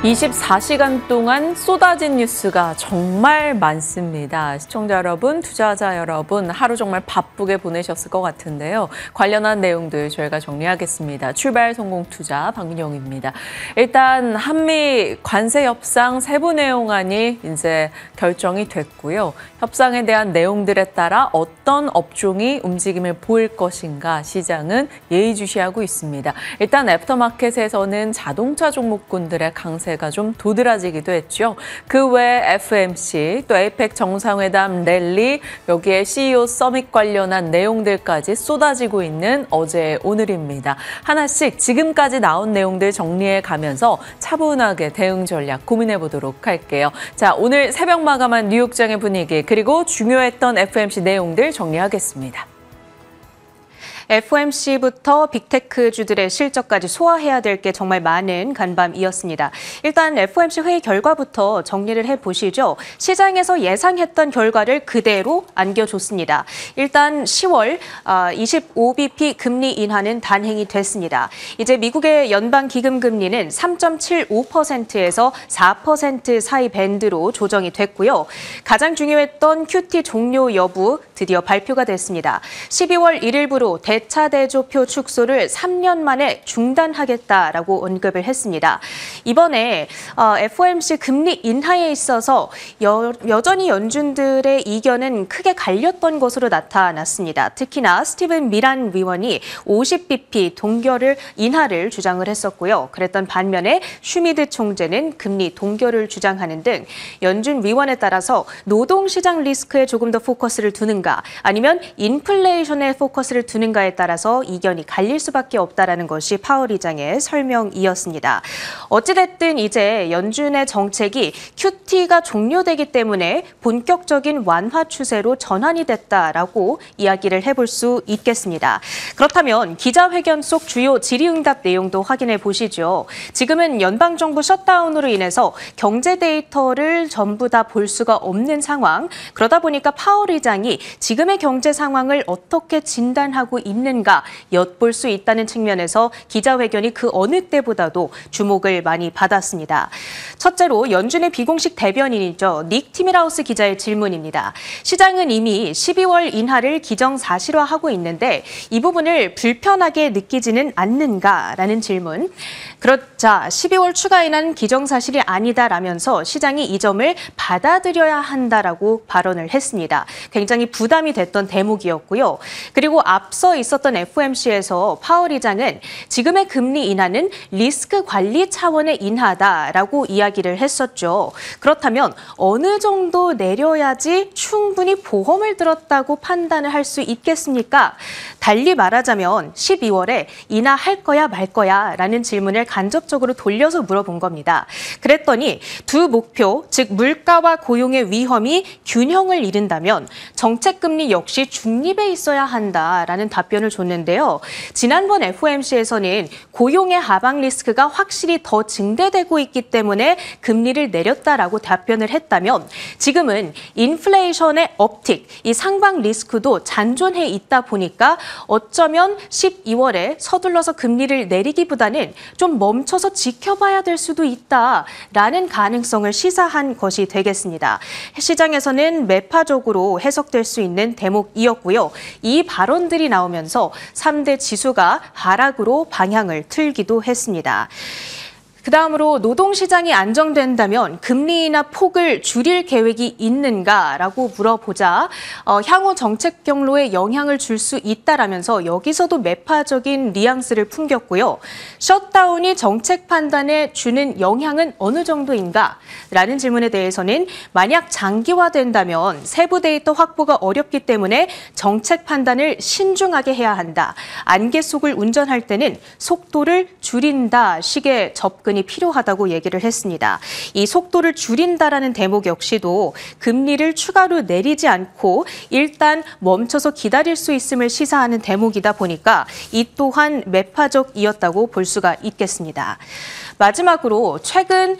24시간 동안 쏟아진 뉴스가 정말 많습니다. 시청자 여러분, 투자자 여러분, 하루 정말 바쁘게 보내셨을 것 같은데요. 관련한 내용들 저희가 정리하겠습니다. 출발 성공 투자 박민영입니다. 일단 한미 관세 협상 세부 내용안이 이제 결정이 됐고요. 협상에 대한 내용들에 따라 어떤 업종이 움직임을 보일 것인가 시장은 예의주시하고 있습니다. 일단 애프터마켓에서는 자동차 종목군들의 강세가 좀 도드라지기도 했죠. 그 외 FMC, 또 에이펙 정상회담 랠리, 여기에 CEO 서밋 관련한 내용들까지 쏟아지고 있는 어제 오늘입니다. 하나씩 지금까지 나온 내용들 정리해 가면서 차분하게 대응 전략 고민해 보도록 할게요. 자, 오늘 새벽 마감한 뉴욕장의 분위기 그리고 중요했던 FMC 내용들 정리하겠습니다. FOMC부터 빅테크주들의 실적까지 소화해야 될 게 정말 많은 간밤이었습니다. 일단 FOMC 회의 결과부터 정리를 해보시죠. 시장에서 예상했던 결과를 그대로 안겨줬습니다. 일단 10월 25bp 금리 인하는 단행이 됐습니다. 이제 미국의 연방기금금리는 3.75%에서 4% 사이 밴드로 조정이 됐고요. 가장 중요했던 QT 종료 여부 드디어 발표가 됐습니다. 12월 1일부로 대차 대조표 축소를 3년 만에 중단하겠다라고 언급을 했습니다. 이번에 FOMC 금리 인하에 있어서 여전히 연준들의 이견은 크게 갈렸던 것으로 나타났습니다. 특히나 스티븐 미란 위원이 50bp 동결을 인하를 주장을 했었고요. 그랬던 반면에 슈미드 총재는 금리 동결을 주장하는 등 연준 위원에 따라서 노동시장 리스크에 조금 더 포커스를 두는가 아니면 인플레이션에 포커스를 두는가에 따라서 이견이 갈릴 수밖에 없다라는 것이 파월 의장의 설명이었습니다. 어찌됐든 이제 연준의 정책이 QT가 종료되기 때문에 본격적인 완화 추세로 전환이 됐다라고 이야기를 해볼 수 있겠습니다. 그렇다면 기자회견 속 주요 질의응답 내용도 확인해 보시죠. 지금은 연방정부 셧다운으로 인해서 경제 데이터를 전부 다 볼 수가 없는 상황. 그러다 보니까 파월 의장이 지금의 경제 상황을 어떻게 진단하고 있는가 엿볼 수 있다는 측면에서 기자회견이 그 어느 때보다도 주목을 많이 받았습니다. 첫째로 연준의 비공식 대변인이죠. 닉 티밀하우스 기자의 질문입니다. 시장은 이미 12월 인하를 기정사실화하고 있는데 이 부분을 불편하게 느끼지는 않는가라는 질문. 그렇자 12월 추가 인하는 기정사실이 아니다라면서 시장이 이 점을 받아들여야 한다라고 발언을 했습니다. 굉장히 부담이 됐던 대목이었고요. 그리고 앞서 있었던 FOMC에서 파월 의장은 지금의 금리 인하는 리스크 관리 차원의 인하다라고 이야기를 했었죠. 그렇다면 어느 정도 내려야지 충분히 보험을 들었다고 판단을 할 수 있겠습니까? 달리 말하자면 12월에 인하할 거야 말 거야 라는 질문을 간접적으로 돌려서 물어본 겁니다. 그랬더니 두 목표, 즉 물가와 고용의 위험이 균형을 이룬다면 정책금리 역시 중립에 있어야 한다라는 답변을 줬는데요. 지난번 FOMC에서는 고용의 하방 리스크가 확실히 더 증대되고 있기 때문에 금리를 내렸다라고 답변을 했다면 지금은 인플레이션의 업틱, 이 상방 리스크도 잔존해 있다 보니까 어쩌면 12월에 서둘러서 금리를 내리기보다는 좀 멈춰서 지켜봐야 될 수도 있다라는 가능성을 시사한 것이 되겠습니다. 시장에서는 매파적으로 해석될 수 있는 대목이었고요. 이 발언들이 나오면서 3대 지수가 하락으로 방향을 틀기도 했습니다. 그다음으로 노동시장이 안정된다면 금리 인하 폭을 줄일 계획이 있는가라고 물어보자 향후 정책 경로에 영향을 줄 수 있다라면서 여기서도 매파적인 뉘앙스를 풍겼고요. 셧다운이 정책 판단에 주는 영향은 어느 정도인가라는 질문에 대해서는 만약 장기화된다면 세부 데이터 확보가 어렵기 때문에 정책 판단을 신중하게 해야 한다. 안개 속을 운전할 때는 속도를 줄인다 식의 접근이 필요하다고 얘기를 했습니다. 이 속도를 줄인다라는 대목 역시도 금리를 추가로 내리지 않고 일단 멈춰서 기다릴 수 있음을 시사하는 대목이다 보니까 이 또한 매파적이었다고 볼 수가 있겠습니다. 마지막으로 최근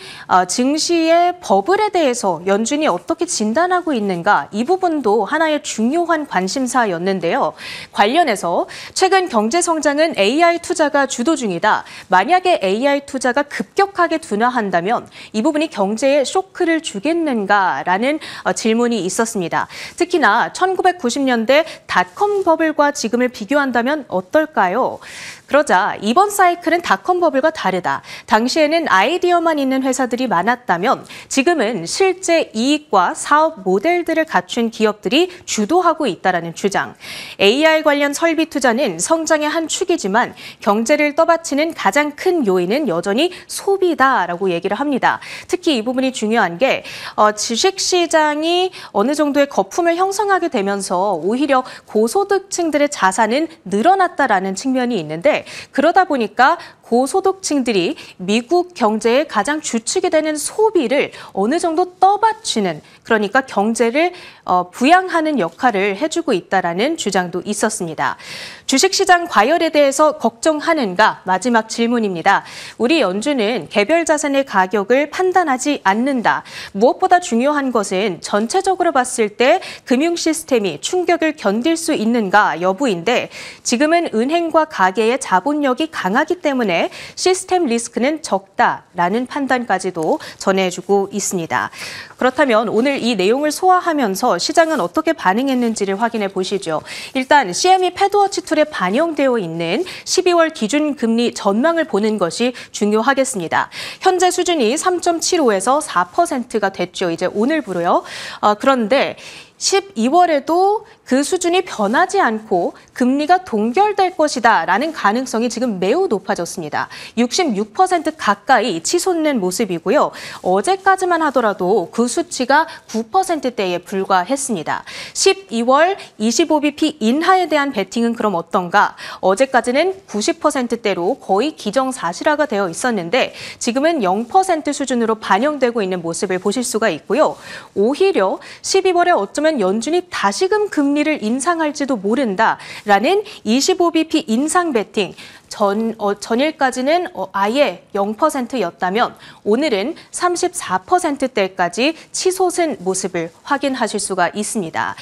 증시의 버블에 대해서 연준이 어떻게 진단하고 있는가 이 부분도 하나의 중요한 관심사였는데요. 관련해서 최근 경제 성장은 AI 투자가 주도 중이다. 만약에 AI 투자가 급격하게 둔화한다면 이 부분이 경제에 쇼크를 주겠는가라는 질문이 있었습니다. 특히나 1990년대 닷컴 버블과 지금을 비교한다면 어떨까요? 그러자 이번 사이클은 닷컴 버블과 다르다. 당시에는 아이디어만 있는 회사들이 많았다면 지금은 실제 이익과 사업 모델들을 갖춘 기업들이 주도하고 있다는 주장. AI 관련 설비 투자는 성장의 한 축이지만 경제를 떠받치는 가장 큰 요인은 여전히 소비다라고 얘기를 합니다. 특히 이 부분이 중요한 게 주식시장이 어느 정도의 거품을 형성하게 되면서 오히려 고소득층들의 자산은 늘어났다라는 측면이 있는데 그러다 보니까 고소득층들이 미국 경제의 가장 주축이 되는 소비를 어느 정도 떠받치는 그러니까 경제를 부양하는 역할을 해주고 있다라는 주장도 있었습니다. 주식시장 과열에 대해서 걱정하는가? 마지막 질문입니다. 우리 연준은 개별 자산의 가격을 판단하지 않는다. 무엇보다 중요한 것은 전체적으로 봤을 때 금융 시스템이 충격을 견딜 수 있는가 여부인데 지금은 은행과 가계의 자본력이 강하기 때문에 시스템 리스크는 적다라는 판단까지도 전해주고 있습니다. 그렇다면 오늘 이 내용을 소화하면서 시장은 어떻게 반응했는지를 확인해 보시죠. 일단 CME 패드워치 툴에 반영되어 있는 12월 기준금리 전망을 보는 것이 중요하겠습니다. 현재 수준이 3.75에서 4%가 됐죠. 이제 오늘부로요. 그런데 12월에도 그 수준이 변하지 않고 금리가 동결될 것이다라는 가능성이 지금 매우 높아졌습니다. 66% 가까이 치솟는 모습이고요. 어제까지만 하더라도 그 수치가 9%대에 불과했습니다. 12월 25bp 인하에 대한 베팅은 그럼 어떤가? 어제까지는 90%대로 거의 기정사실화가 되어 있었는데 지금은 0% 수준으로 반영되고 있는 모습을 보실 수가 있고요. 오히려 12월에 어쩌면 연준이 다시금 금리를 인상할지도 모른다라는 25bp 인상 베팅. 전일까지는 아예 0%였다면 오늘은 34%대까지 치솟은 모습을 확인하실 수가 있습니다.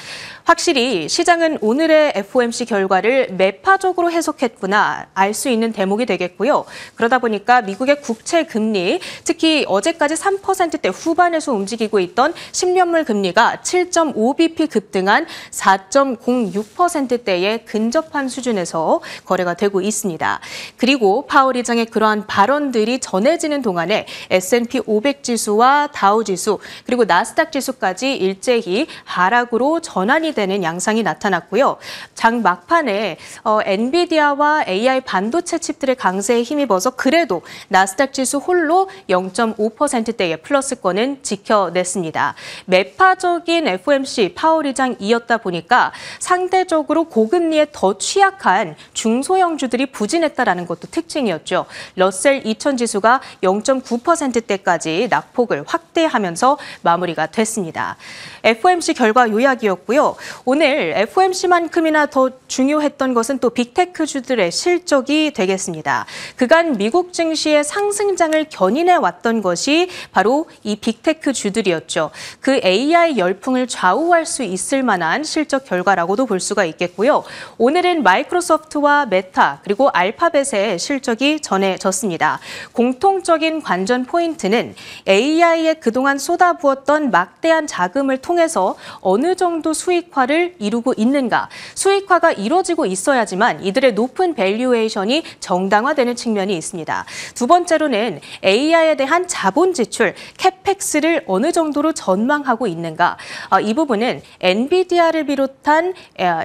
확실히 시장은 오늘의 FOMC 결과를 매파적으로 해석했구나 알 수 있는 대목이 되겠고요. 그러다 보니까 미국의 국채 금리, 특히 어제까지 3%대 후반에서 움직이고 있던 10년물 금리가 7.5bp 급등한 4.06%대에 근접한 수준에서 거래가 되고 있습니다. 그리고 파월 의장의 그러한 발언들이 전해지는 동안에 S&P 500 지수와 다우 지수 그리고 나스닥 지수까지 일제히 하락으로 전환이 되는 양상이 나타났고요. 장 막판에 엔비디아와 AI 반도체 칩들의 강세에 힘입어서 그래도 나스닥 지수 홀로 0.5%대의 플러스권은 지켜냈습니다. 매파적인 FOMC 파월 의장이었다 보니까 상대적으로 고금리에 더 취약한 중소형주들이 부진했다라는 것도 특징이었죠. 러셀 2000 지수가 0.9%대까지 낙폭을 확대하면서 마무리가 됐습니다. FOMC 결과 요약이었고요. 오늘 FOMC만큼이나 더 중요했던 것은 또 빅테크주들의 실적이 되겠습니다. 그간 미국 증시의 상승장을 견인해 왔던 것이 바로 이 빅테크주들이었죠. 그 AI 열풍을 좌우할 수 있을 만한 실적 결과라고도 볼 수가 있겠고요. 오늘은 마이크로소프트와 메타 그리고 알파벳의 실적이 전해졌습니다. 공통적인 관전 포인트는 AI에 그동안 쏟아부었던 막대한 자금을 통해서 어느 정도 수익화를 이루고 있는가. 수익화가 이루어지고 있어야지만 이들의 높은 밸류에이션이 정당화되는 측면이 있습니다. 두 번째로는 AI에 대한 자본 지출, 캐펙스를 어느 정도로 전망하고 있는가. 이 부분은 엔비디아를 비롯한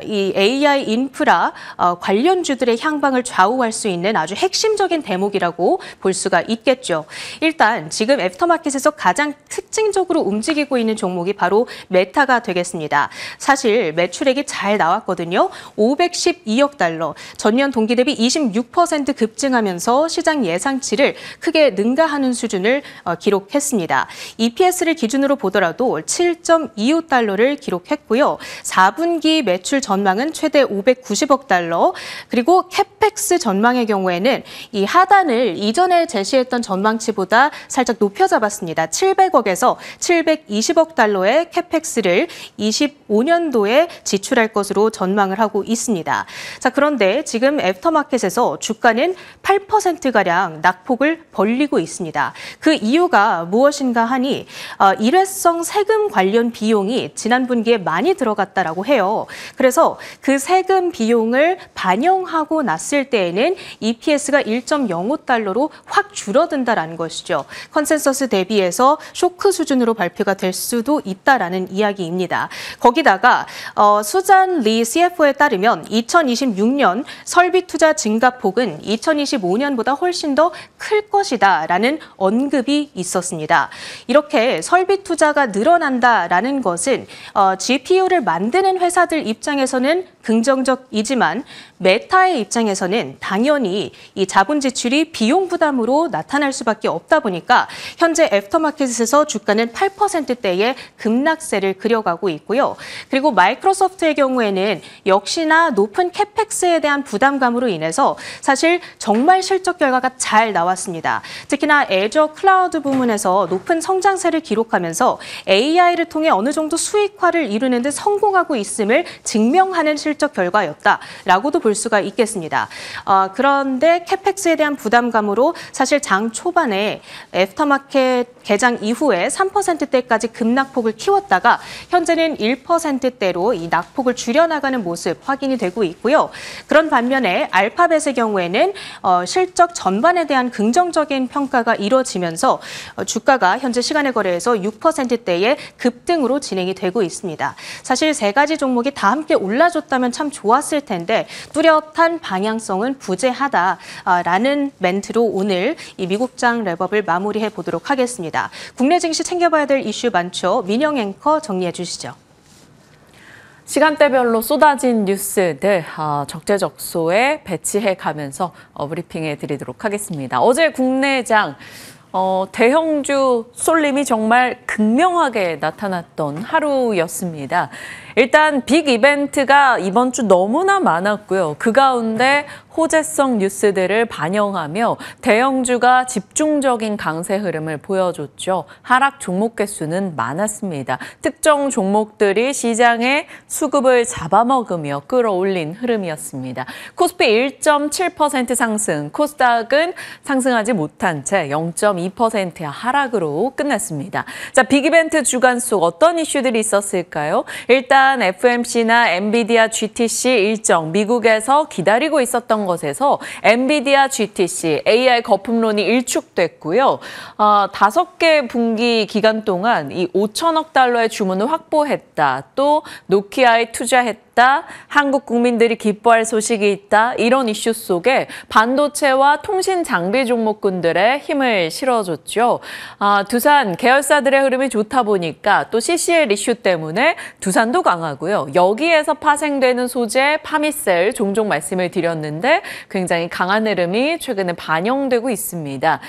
이 AI 인프라 관련주들의 향방을 좌우할 수 있는 아주 핵심적인 대목이라고 볼 수가 있겠죠. 일단 지금 애프터마켓에서 가장 특징적으로 움직이고 있는 종목이 바로 메타가 되겠습니다. 사실 매출액이 잘 나왔거든요. 512억 달러, 전년 동기 대비 26% 급증하면서 시장 예상치를 크게 능가하는 수준을 기록했습니다. EPS를 기준으로 보더라도 7.25달러를 기록했고요. 4분기 매출 전망은 최대 590억 달러, 그리고 캐펙스 전망의 경우에는 이 하단을 이전에 제시했던 전망치보다 살짝 높여 잡았습니다. 700억에서 720억 달러의 캐펙스를 25년도에 지출할 것으로 전망을 하고 있습니다. 자, 그런데 지금 애프터마켓에서 주가는 8%가량 낙폭을 벌리고 있습니다. 그 이유가 무엇인가 하니 일회성 세금 관련 비용이 지난 분기에 많이 들어갔다라고 해요. 그래서 그 세금 비용을 반영하고 났을 때에는 EPS가 1.05달러로 확 줄어든다라는 것이죠. 컨센서스 대비해서 쇼크 수준으로 발표가 될 수도 있다라는 이야기입니다. 거기다가 수잔 리 CFO에 따르면 2026년 설비 투자 증가폭은 2025년보다 훨씬 더 클 것이다라는 언급이 있었습니다. 이렇게 설비 투자가 늘어난다라는 것은 GPU를 만드는 회사들 입장에서는 긍정적이지만 메타의 입장에서는 당연히 이 자본 지출이 비용 부담으로 나타날 수밖에 없다 보니까 현재 애프터마켓에서 주가는 8%대의 급락세를 그려가고 있고요. 그리고 마이크로소프트의 경우에는 역시나 높은 캐펙스에 대한 부담감으로 인해서 사실 정말 실적 결과가 잘 나왔습니다. 특히나 애저 클라우드 부문에서 높은 성장세를 기록하면서 AI를 통해 어느 정도 수익화를 이루는 데 성공하고 있음을 증명하는 실적 결과였다라고도 볼 수가 있겠습니다. 그런데 캐펙스에 대한 부담감으로 사실 장 초반에 애프터마켓 개장 이후에 3%대까지 급락폭을 키웠다가 현재는 1%대로 이 낙폭을 줄여나가는 모습 확인이 되고 있고요. 그런 반면에 알파벳의 경우에는 실적 전반에 대한 긍정적인 평가가 이루어지면서 주가가 현재 시간의 거래에서 6%대의 급등으로 진행이 되고 있습니다. 사실 세 가지 종목이 다 함께 올라줬다면 참 좋았을 텐데 뚜렷한 방향성은 부재하다라는 멘트로 오늘 이 미국장 랩업을 마무리해 보도록 하겠습니다. 국내 증시 챙겨봐야 될 이슈 많죠. 민영 앵커 정리해 주시죠. 시간대별로 쏟아진 뉴스들 적재적소에 배치해 가면서 브리핑해 드리도록 하겠습니다. 어제 국내장 대형주 쏠림이 정말 극명하게 나타났던 하루였습니다. 일단 빅 이벤트가 이번 주 너무나 많았고요. 그 가운데 호재성 뉴스들을 반영하며 대형주가 집중적인 강세 흐름을 보여줬죠. 하락 종목 개수는 많았습니다. 특정 종목들이 시장의 수급을 잡아먹으며 끌어올린 흐름이었습니다. 코스피 1.7% 상승, 코스닥은 상승하지 못한 채 0.2%의 하락으로 끝났습니다. 자, 빅 이벤트 주간 속 어떤 이슈들이 있었을까요? 일단 FOMC나 엔비디아 GTC 일정, 미국에서 기다리고 있었던 것에서 엔비디아 GTC, AI 거품론이 일축됐고요. 5개 분기 기간 동안 이 5천억 달러의 주문을 확보했다. 또 노키아에 투자했다. 한국 국민들이 기뻐할 소식이 있다. 이런 이슈 속에 반도체와 통신 장비 종목군들의 힘을 실어줬죠. 두산 계열사들의 흐름이 좋다 보니까 또 CCL 이슈 때문에 두산도 강하고요. 여기에서 파생되는 소재 파미셀 종종 말씀을 드렸는데 굉장히 강한 흐름이 최근에 반영되고 있습니다.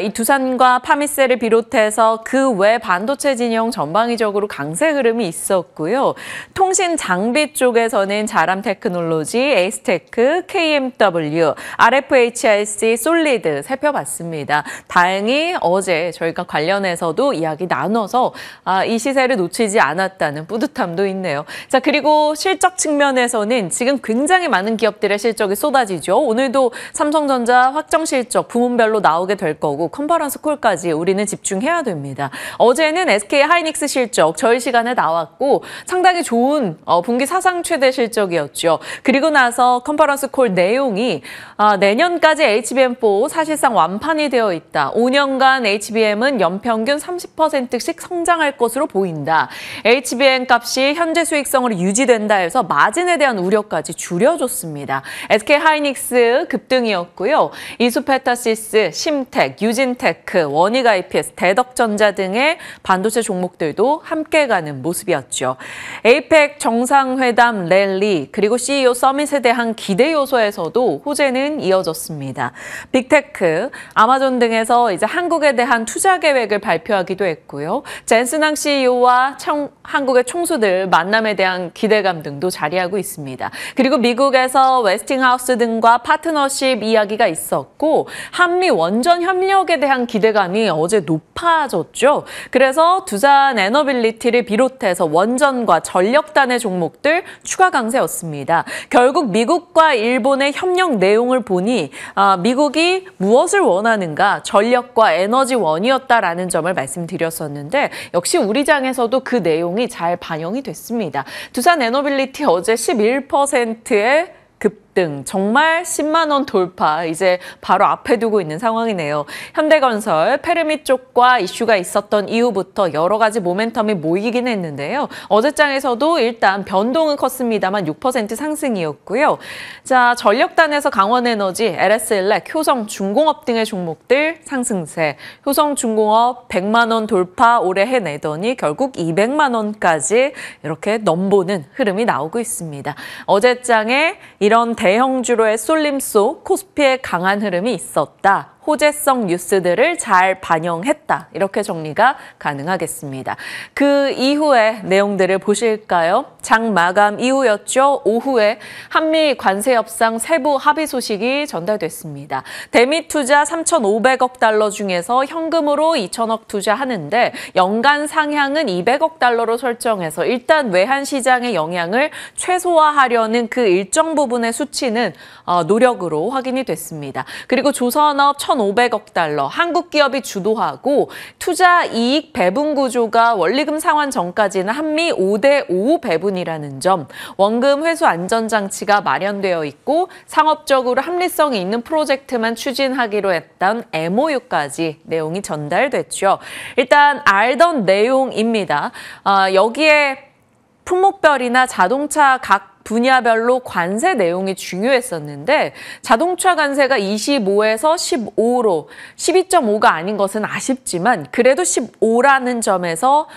이 두산과 파미셀을 비롯해서 그 외 반도체 진영 전방위적으로 강세 흐름이 있었고요. 통신 장비 쪽에서는 자람 테크놀로지, 에이스테크, KMW, RFHIC, 솔리드 살펴봤습니다. 다행히 어제 저희가 관련해서도 이야기 나눠서 이 시세를 놓치지 않았다는 뿌듯함도 있네요. 자, 그리고 실적 측면에서는 지금 굉장히 많은 기업들의 실적이 쏟아지죠. 오늘도 삼성전자 확정 실적 부문별로 나오게 될 거고 컨퍼런스 콜까지 우리는 집중해야 됩니다. 어제는 SK하이닉스 실적 저희 시간에 나왔고 상당히 좋은 분기 사상 최대 실적이었죠. 그리고 나서 컨퍼런스 콜 내용이 내년까지 HBM4 사실상 완판이 되어 있다. 5년간 HBM은 연평균 30%씩 성장할 것으로 보인다. HBM 값이 현재 수익성으로 유지된다 해서 마진에 대한 우려까지 줄여줬습니다. SK하이닉스 급등이었고요. 이수페타시스, 심텍, 유진테크, 원익 IPS, 대덕전자 등의 반도체 종목들도 함께 가는 모습이었죠. 에이펙 정상회담 정상회담 랠리 그리고 CEO 서밋에 대한 기대 요소에서도 호재는 이어졌습니다. 빅테크, 아마존 등에서 이제 한국에 대한 투자 계획을 발표하기도 했고요. 젠슨항 CEO와 한국의 총수들 만남에 대한 기대감 등도 자리하고 있습니다. 그리고 미국에서 웨스팅하우스 등과 파트너십 이야기가 있었고 한미 원전 협력에 대한 기대감이 어제 높아졌죠. 그래서 두산 에너빌리티를 비롯해서 원전과 전력단의 종목들 추가 강세였습니다. 결국 미국과 일본의 협력 내용을 보니 미국이 무엇을 원하는가 전력과 에너지원이었다라는 점을 말씀드렸었는데 역시 우리 장에서도 그 내용이 잘 반영이 됐습니다. 두산 에너빌리티 어제 11%의 급등, 정말 10만 원 돌파, 이제 바로 앞에 두고 있는 상황이네요. 현대건설, 페르미 쪽과 이슈가 있었던 이후부터 여러 가지 모멘텀이 모이긴 했는데요. 어제장에서도 일단 변동은 컸습니다만 6% 상승이었고요. 자, 전력단에서 강원에너지, LS일렉, 효성중공업 등의 종목들 상승세. 효성중공업 100만 원 돌파 올해 해내더니 결국 200만 원까지 이렇게 넘보는 흐름이 나오고 있습니다. 어제장에 이런 대형주로의 쏠림 속 코스피의 강한 흐름이 있었다. 호재성 뉴스들을 잘 반영했다. 이렇게 정리가 가능하겠습니다. 그 이후의 내용들을 보실까요? 장 마감 이후였죠. 오후에 한미 관세 협상 세부 합의 소식이 전달됐습니다. 대미 투자 3,500억 달러 중에서 현금으로 2,000억 투자하는데 연간 상향은 200억 달러로 설정해서 일단 외환 시장의 영향을 최소화하려는 그 일정 부분의 수치는 노력으로 확인이 됐습니다. 그리고 조선업 1,500억 달러, 한국 기업이 주도하고 투자 이익 배분 구조가 원리금 상환 전까지는 한미 5대5 배분이라는 점, 원금 회수 안전장치가 마련되어 있고 상업적으로 합리성이 있는 프로젝트만 추진하기로 했던 MOU까지 내용이 전달됐죠. 일단 알던 내용입니다. 여기에 품목별이나 자동차 각 분야별로 관세 내용이 중요했었는데 자동차 관세가 25에서 15로 12.5가 아닌 것은 아쉽지만 그래도 15라는 점에서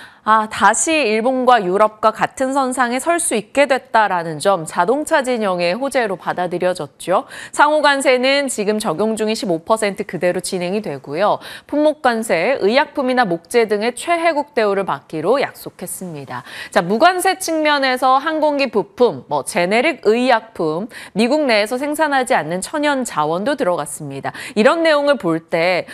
다시 일본과 유럽과 같은 선상에 설 수 있게 됐다라는 점 자동차 진영의 호재로 받아들여졌죠. 상호 관세는 지금 적용 중인 15% 그대로 진행이 되고요. 품목 관세, 의약품이나 목재 등의 최혜국 대우를 받기로 약속했습니다. 자, 무관세 측면에서 항공기 부품, 제네릭 의약품, 미국 내에서 생산하지 않는 천연 자원도 들어갔습니다. 이런 내용을 볼 때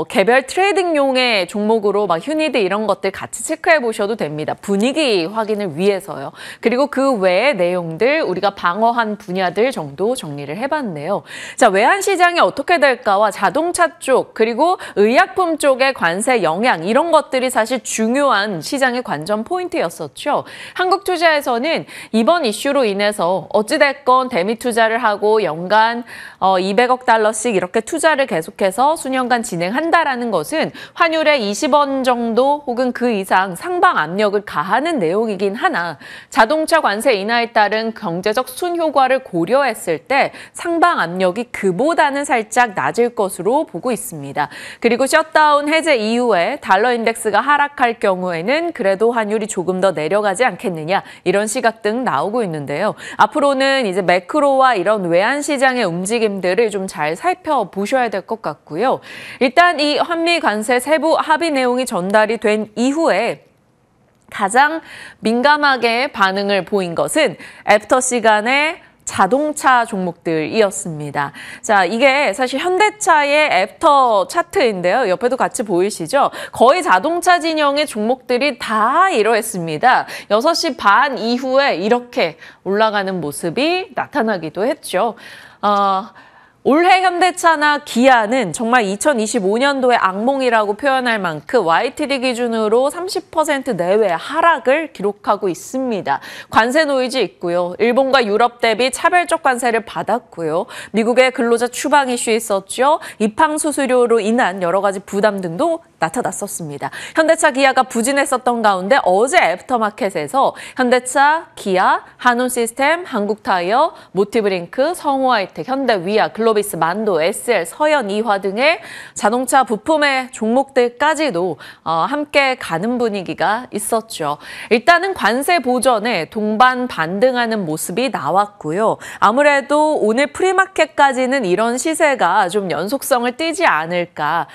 개별 트레이딩용의 종목으로 휴니드 이런 것들 같이 체크해 보셔도 됩니다. 분위기 확인을 위해서요. 그리고 그 외의 내용들 우리가 방어한 분야들 정도 정리를 해봤네요. 자, 외환시장이 어떻게 될까와 자동차 쪽 그리고 의약품 쪽의 관세 영향 이런 것들이 사실 중요한 시장의 관전 포인트였었죠. 한국투자에서는 이번 이슈로 인해서 어찌됐건 대미 투자를 하고 연간 200억 달러씩 이렇게 투자를 계속해서 수년간 진행한다라는 것은 환율에 20원 정도 혹은 그 이상 상방 압력을 가하는 내용이긴 하나 자동차 관세 인하에 따른 경제적 순효과를 고려했을 때 상방 압력이 그보다는 살짝 낮을 것으로 보고 있습니다. 그리고 셧다운 해제 이후에 달러 인덱스가 하락할 경우에는 그래도 환율이 조금 더 내려가지 않겠느냐 이런 시각 등 나오고 있는데요. 앞으로는 이제 매크로와 이런 외환 시장의 움직임들을 좀 잘 살펴보셔야 될 것 같고요. 일단 이 한미 관세 세부 합의 내용이 전달이 된 이후에 가장 민감하게 반응을 보인 것은 애프터 시간에 자동차 종목들이었습니다. 자, 이게 사실 현대차의 애프터 차트인데요. 옆에도 같이 보이시죠? 거의 자동차 진영의 종목들이 다 이러했습니다. 6시 반 이후에 이렇게 올라가는 모습이 나타나기도 했죠. 올해 현대차나 기아는 정말 2025년도의 악몽이라고 표현할 만큼 YTD 기준으로 30% 내외 하락을 기록하고 있습니다. 관세 노이즈 있고요. 일본과 유럽 대비 차별적 관세를 받았고요. 미국의 근로자 추방 이슈 있었죠. 입항 수수료로 인한 여러 가지 부담 등도 나타났었습니다. 현대차, 기아가 부진했었던 가운데 어제 애프터마켓에서 현대차, 기아, 한온시스템, 한국타이어, 모티브링크, 성우하이텍, 현대위아, 글로비스, 만도, SL, 서현, 이화 등의 자동차 부품의 종목들까지도 함께 가는 분위기가 있었죠. 일단은 관세 보전에 동반 반등하는 모습이 나왔고요. 아무래도 오늘 프리마켓까지는 이런 시세가 좀 연속성을 띠지 않을까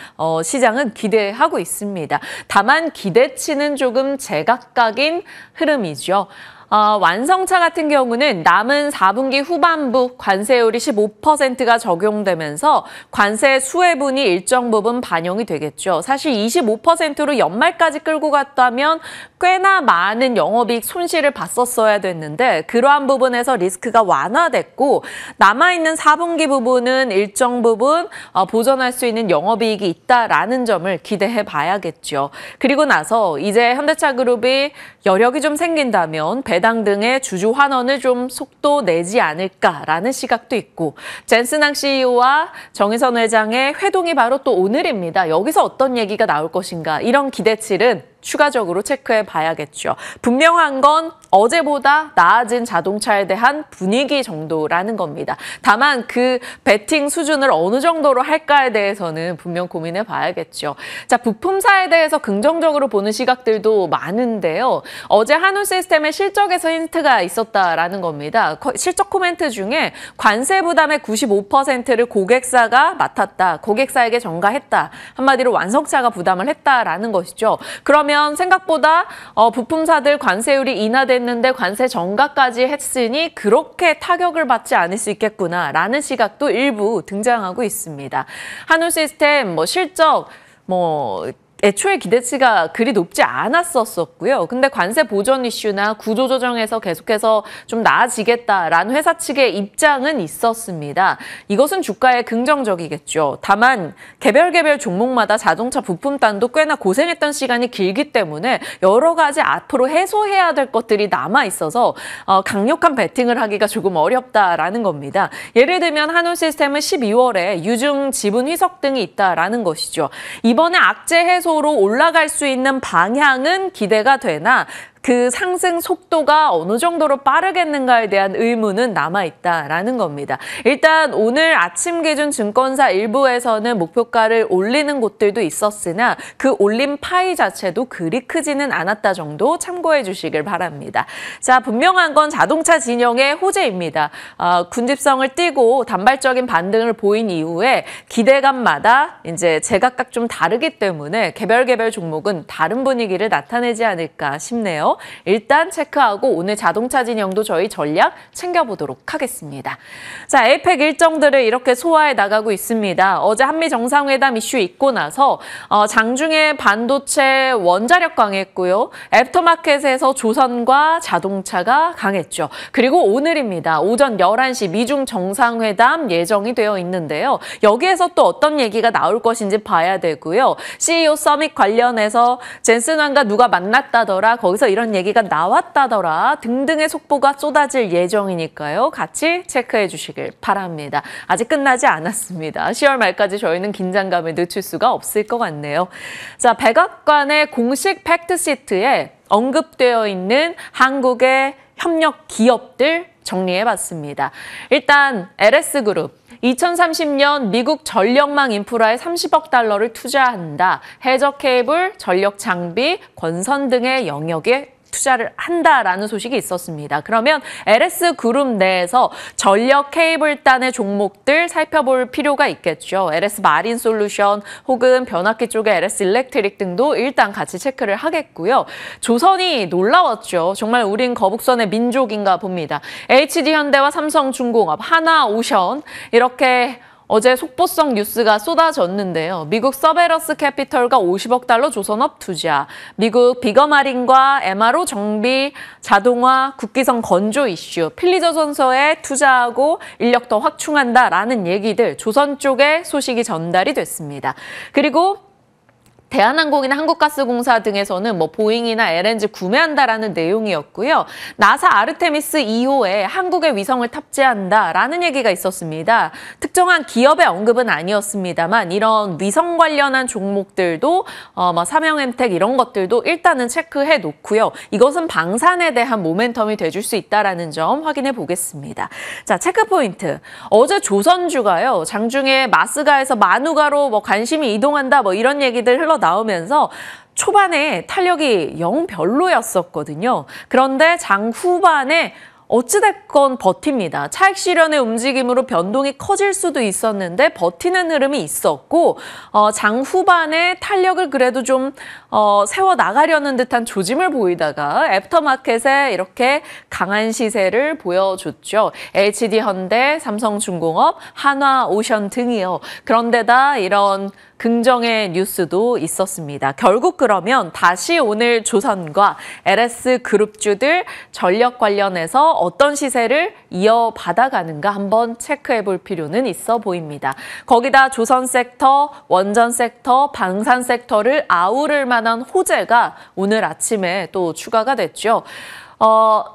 시장은 기대하고 있습니다. 다만 기대치는 조금 제각각인 흐름이죠. 완성차 같은 경우는 남은 4분기 후반부 관세율이 15%가 적용되면서 관세 수혜분이 일정 부분 반영이 되겠죠. 사실 25%로 연말까지 끌고 갔다면 꽤나 많은 영업이익 손실을 봤었어야 됐는데 그러한 부분에서 리스크가 완화됐고 남아있는 4분기 부분은 일정 부분 보전할 수 있는 영업이익이 있다라는 점을 기대해 봐야겠죠. 그리고 나서 이제 현대차그룹이 여력이 좀 생긴다면 배당 등의 주주 환원을 좀 속도 내지 않을까라는 시각도 있고 젠슨항 CEO와 정의선 회장의 회동이 바로 또 오늘입니다. 여기서 어떤 얘기가 나올 것인가 이런 기대치는 추가적으로 체크해 봐야겠죠. 분명한 건 어제보다 나아진 자동차에 대한 분위기 정도라는 겁니다. 다만 그 베팅 수준을 어느 정도로 할까에 대해서는 분명 고민해 봐야겠죠. 자, 부품사에 대해서 긍정적으로 보는 시각들도 많은데요. 어제 한온시스템의 실적에서 힌트가 있었다라는 겁니다. 실적 코멘트 중에 관세 부담의 95%를 고객사가 맡았다. 고객사에게 전가했다. 한마디로 완성차가 부담을 했다라는 것이죠. 그러면 생각보다 부품사들 관세율이 인하됐는데 관세 전가까지 했으니 그렇게 타격을 받지 않을 수 있겠구나라는 시각도 일부 등장하고 있습니다. 한온시스템 실적 애초에 기대치가 그리 높지 않았었고요. 근데 관세 보전 이슈나 구조조정에서 계속해서 좀 나아지겠다라는 회사 측의 입장은 있었습니다. 이것은 주가에 긍정적이겠죠. 다만 개별 종목마다 자동차 부품단도 꽤나 고생했던 시간이 길기 때문에 여러 가지 앞으로 해소해야 될 것들이 남아있어서 강력한 베팅을 하기가 조금 어렵다라는 겁니다. 예를 들면 한온시스템은 12월에 유증 지분 희석 등이 있다라는 것이죠. 이번에 악재 해소 로 올라갈 수 있는 방향은 기대가 되나 그 상승 속도가 어느 정도로 빠르겠는가에 대한 의문은 남아있다라는 겁니다. 일단 오늘 아침 기준 증권사 일부에서는 목표가를 올리는 곳들도 있었으나 그 올린 파이 자체도 그리 크지는 않았다 정도 참고해 주시길 바랍니다. 자, 분명한 건 자동차 진영의 호재입니다. 군집성을 띠고 단발적인 반등을 보인 이후에 기대감마다 이제 제각각 좀 다르기 때문에 개별 종목은 다른 분위기를 나타내지 않을까 싶네요. 일단 체크하고 오늘 자동차 진영도 저희 전략 챙겨보도록 하겠습니다. 자, 에이펙 일정들을 이렇게 소화해 나가고 있습니다. 어제 한미 정상회담 이슈 있고 나서 장중에 반도체 원자력 강했고요. 애프터마켓에서 조선과 자동차가 강했죠. 그리고 오늘입니다. 오전 11시 미중 정상회담 예정이 되어 있는데요. 여기에서 또 어떤 얘기가 나올 것인지 봐야 되고요. CEO 서밋 관련해서 젠슨왕과 누가 만났다더라. 거기서 이런 얘기가 나왔다더라 등등의 속보가 쏟아질 예정이니까요. 같이 체크해 주시길 바랍니다. 아직 끝나지 않았습니다. 10월 말까지 저희는 긴장감을 늦출 수가 없을 것 같네요. 자, 백악관의 공식 팩트시트에 언급되어 있는 한국의 협력 기업들 정리해봤습니다. 일단 LS그룹. 2030년 미국 전력망 인프라에 30억 달러를 투자한다. 해저 케이블, 전력 장비, 건선 등의 영역에 투자를 한다라는 소식이 있었습니다. 그러면 LS그룹 내에서 전력 케이블단의 종목들 살펴볼 필요가 있겠죠. LS 마린 솔루션 혹은 변압기 쪽의 LS 일렉트릭 등도 일단 같이 체크를 하겠고요. 조선이 놀라웠죠. 정말 우린 거북선의 민족인가 봅니다. HD현대와 삼성중공업, 하나오션 이렇게 어제 속보성 뉴스가 쏟아졌는데요. 미국 서베러스 캐피털과 50억 달러 조선업 투자, 미국 비거마린과 MRO 정비, 자동화, 국기성 건조 이슈, 필리조선소에 투자하고 인력 더 확충한다라는 얘기들 조선 쪽에 소식이 전달이 됐습니다. 그리고 대한항공이나 한국가스공사 등에서는 뭐 보잉이나 LNG 구매한다라는 내용이었고요. 나사 아르테미스 2호에 한국의 위성을 탑재한다라는 얘기가 있었습니다. 특정한 기업의 언급은 아니었습니다만 이런 위성 관련한 종목들도 삼형엠텍 이런 것들도 일단은 체크해 놓고요. 이것은 방산에 대한 모멘텀이 돼줄 수 있다라는 점 확인해 보겠습니다. 자, 체크 포인트. 어제 조선주가요. 장중에 마스가에서 마누가로 관심이 이동한다 이런 얘기들 나오면서 초반에 탄력이 영 별로였었거든요. 그런데 장 후반에 어찌됐건 버팁니다. 차익 실현의 움직임으로 변동이 커질 수도 있었는데 버티는 흐름이 있었고 장 후반에 탄력을 그래도 좀 세워나가려는 듯한 조짐을 보이다가 애프터마켓에 이렇게 강한 시세를 보여줬죠. HD현대, 삼성중공업, 한화오션 등이요. 그런데다 이런 긍정의 뉴스도 있었습니다. 결국 그러면 다시 오늘 조선과 LS그룹주들 전력 관련해서 어떤 시세를 이어받아가는가 한번 체크해 볼 필요는 있어 보입니다. 거기다 조선 섹터, 원전 섹터, 방산 sek터를 아우를 만한 호재가 오늘 아침에 또 추가가 됐죠.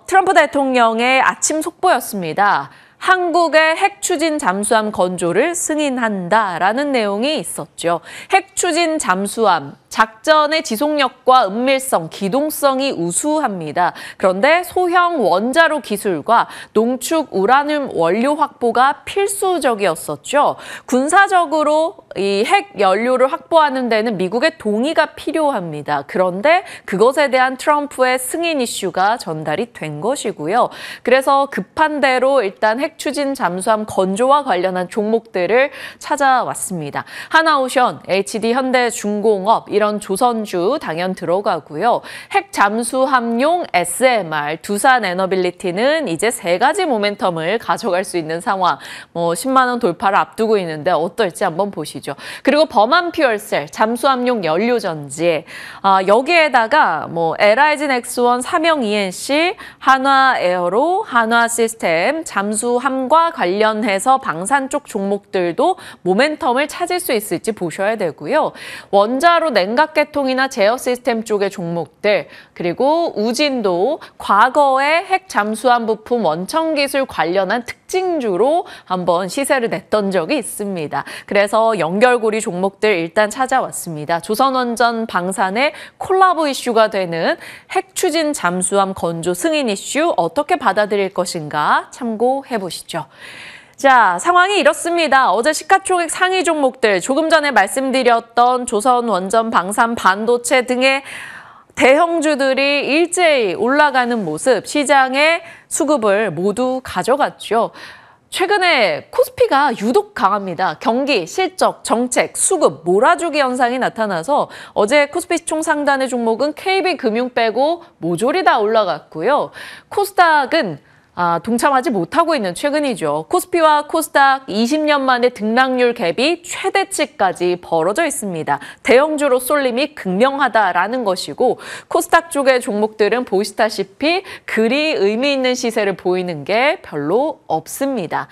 트럼프 대통령의 아침 속보였습니다. 한국의 핵 추진 잠수함 건조를 승인한다라는 내용이 있었죠. 핵 추진 잠수함, 작전의 지속력과 은밀성, 기동성이 우수합니다. 그런데 소형 원자로 기술과 농축 우라늄 원료 확보가 필수적이었었죠. 군사적으로 이 핵 연료를 확보하는 데는 미국의 동의가 필요합니다. 그런데 그것에 대한 트럼프의 승인 이슈가 전달이 된 것이고요. 그래서 급한 대로 일단 핵 추진 잠수함 건조와 관련한 종목들을 찾아왔습니다. 한화오션, HD현대중공업 이런 조선주 당연 들어가고요. 핵 잠수함용 SMR, 두산에너빌리티는 이제 3가지 모멘텀을 가져갈 수 있는 상황. 10만 원 돌파를 앞두고 있는데 어떨지 한번 보시죠. 그리고 범한퓨얼셀, 잠수함용 연료전지. 여기에다가 LIG 넥스원, 삼형 ENC, 한화에어로, 한화시스템, 잠수함과 관련해서 방산 쪽 종목들도 모멘텀을 찾을 수 있을지 보셔야 되고요. 원자로 냉각계통이나 제어 시스템 쪽의 종목들, 그리고 우진도 과거에 핵 잠수함 부품 원천 기술 관련한 특징주로 한번 시세를 냈던 적이 있습니다. 그래서 연결고리 종목들 일단 찾아왔습니다. 조선원전 방산의 콜라보 이슈가 되는 핵 추진 잠수함 건조 승인 이슈 어떻게 받아들일 것인가 참고해 보시죠. 자, 상황이 이렇습니다. 어제 시가총액 상위 종목들, 조금 전에 말씀드렸던 조선, 원전, 방산, 반도체 등의 대형주들이 일제히 올라가는 모습, 시장의 수급을 모두 가져갔죠. 최근에 코스피가 유독 강합니다. 경기, 실적, 정책, 수급, 몰아주기 현상이 나타나서 어제 코스피 총 상단의 종목은 KB금융 빼고 모조리 다 올라갔고요. 코스닥은 동참하지 못하고 있는 최근이죠. 코스피와 코스닥 20년 만에 등락률 갭이 최대치까지 벌어져 있습니다. 대형주로 쏠림이 극명하다라는 것이고 코스닥 쪽의 종목들은 보시다시피 그리 의미 있는 시세를 보이는 게 별로 없습니다.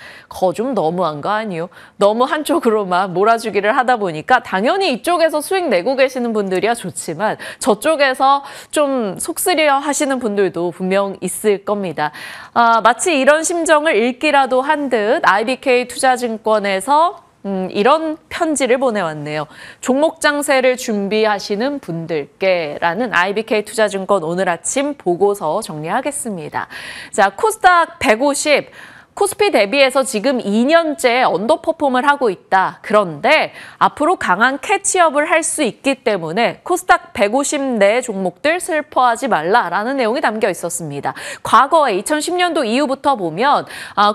좀 너무한 거 아니요? 너무 한쪽으로만 몰아주기를 하다 보니까 당연히 이쪽에서 수익 내고 계시는 분들이야 좋지만 저쪽에서 좀 속쓰려 하시는 분들도 분명 있을 겁니다. 마치 이런 심정을 읽기라도 한 듯 IBK 투자증권에서 이런 편지를 보내왔네요. 종목 장세를 준비하시는 분들께라는 IBK 투자증권 오늘 아침 보고서 정리하겠습니다. 자, 코스닥 150. 코스피 대비해서 지금 2년째 언더퍼폼을 하고 있다. 그런데 앞으로 강한 캐치업을 할 수 있기 때문에 코스닥 150 내 종목들 슬퍼하지 말라라는 내용이 담겨 있었습니다. 과거에 2010년도 이후부터 보면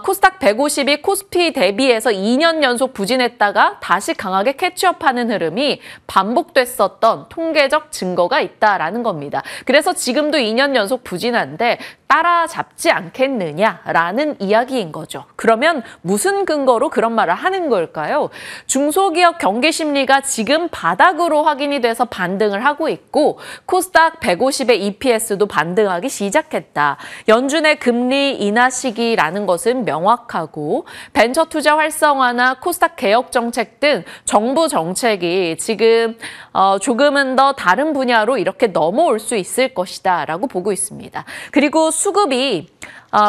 코스닥 150이 코스피 대비해서 2년 연속 부진했다가 다시 강하게 캐치업하는 흐름이 반복됐었던 통계적 증거가 있다라는 겁니다. 그래서 지금도 2년 연속 부진한데 따라잡지 않겠느냐라는 이야기인 거죠. 그러면 무슨 근거로 그런 말을 하는 걸까요? 중소기업 경기 심리가 지금 바닥으로 확인이 돼서 반등을 하고 있고 코스닥 150의 EPS도 반등하기 시작했다. 연준의 금리 인하 시기라는 것은 명확하고 벤처 투자 활성화나 코스닥 개혁 정책 등 정부 정책이 지금 조금은 더 다른 분야로 이렇게 넘어올 수 있을 것이다라고 보고 있습니다. 그리고 수급이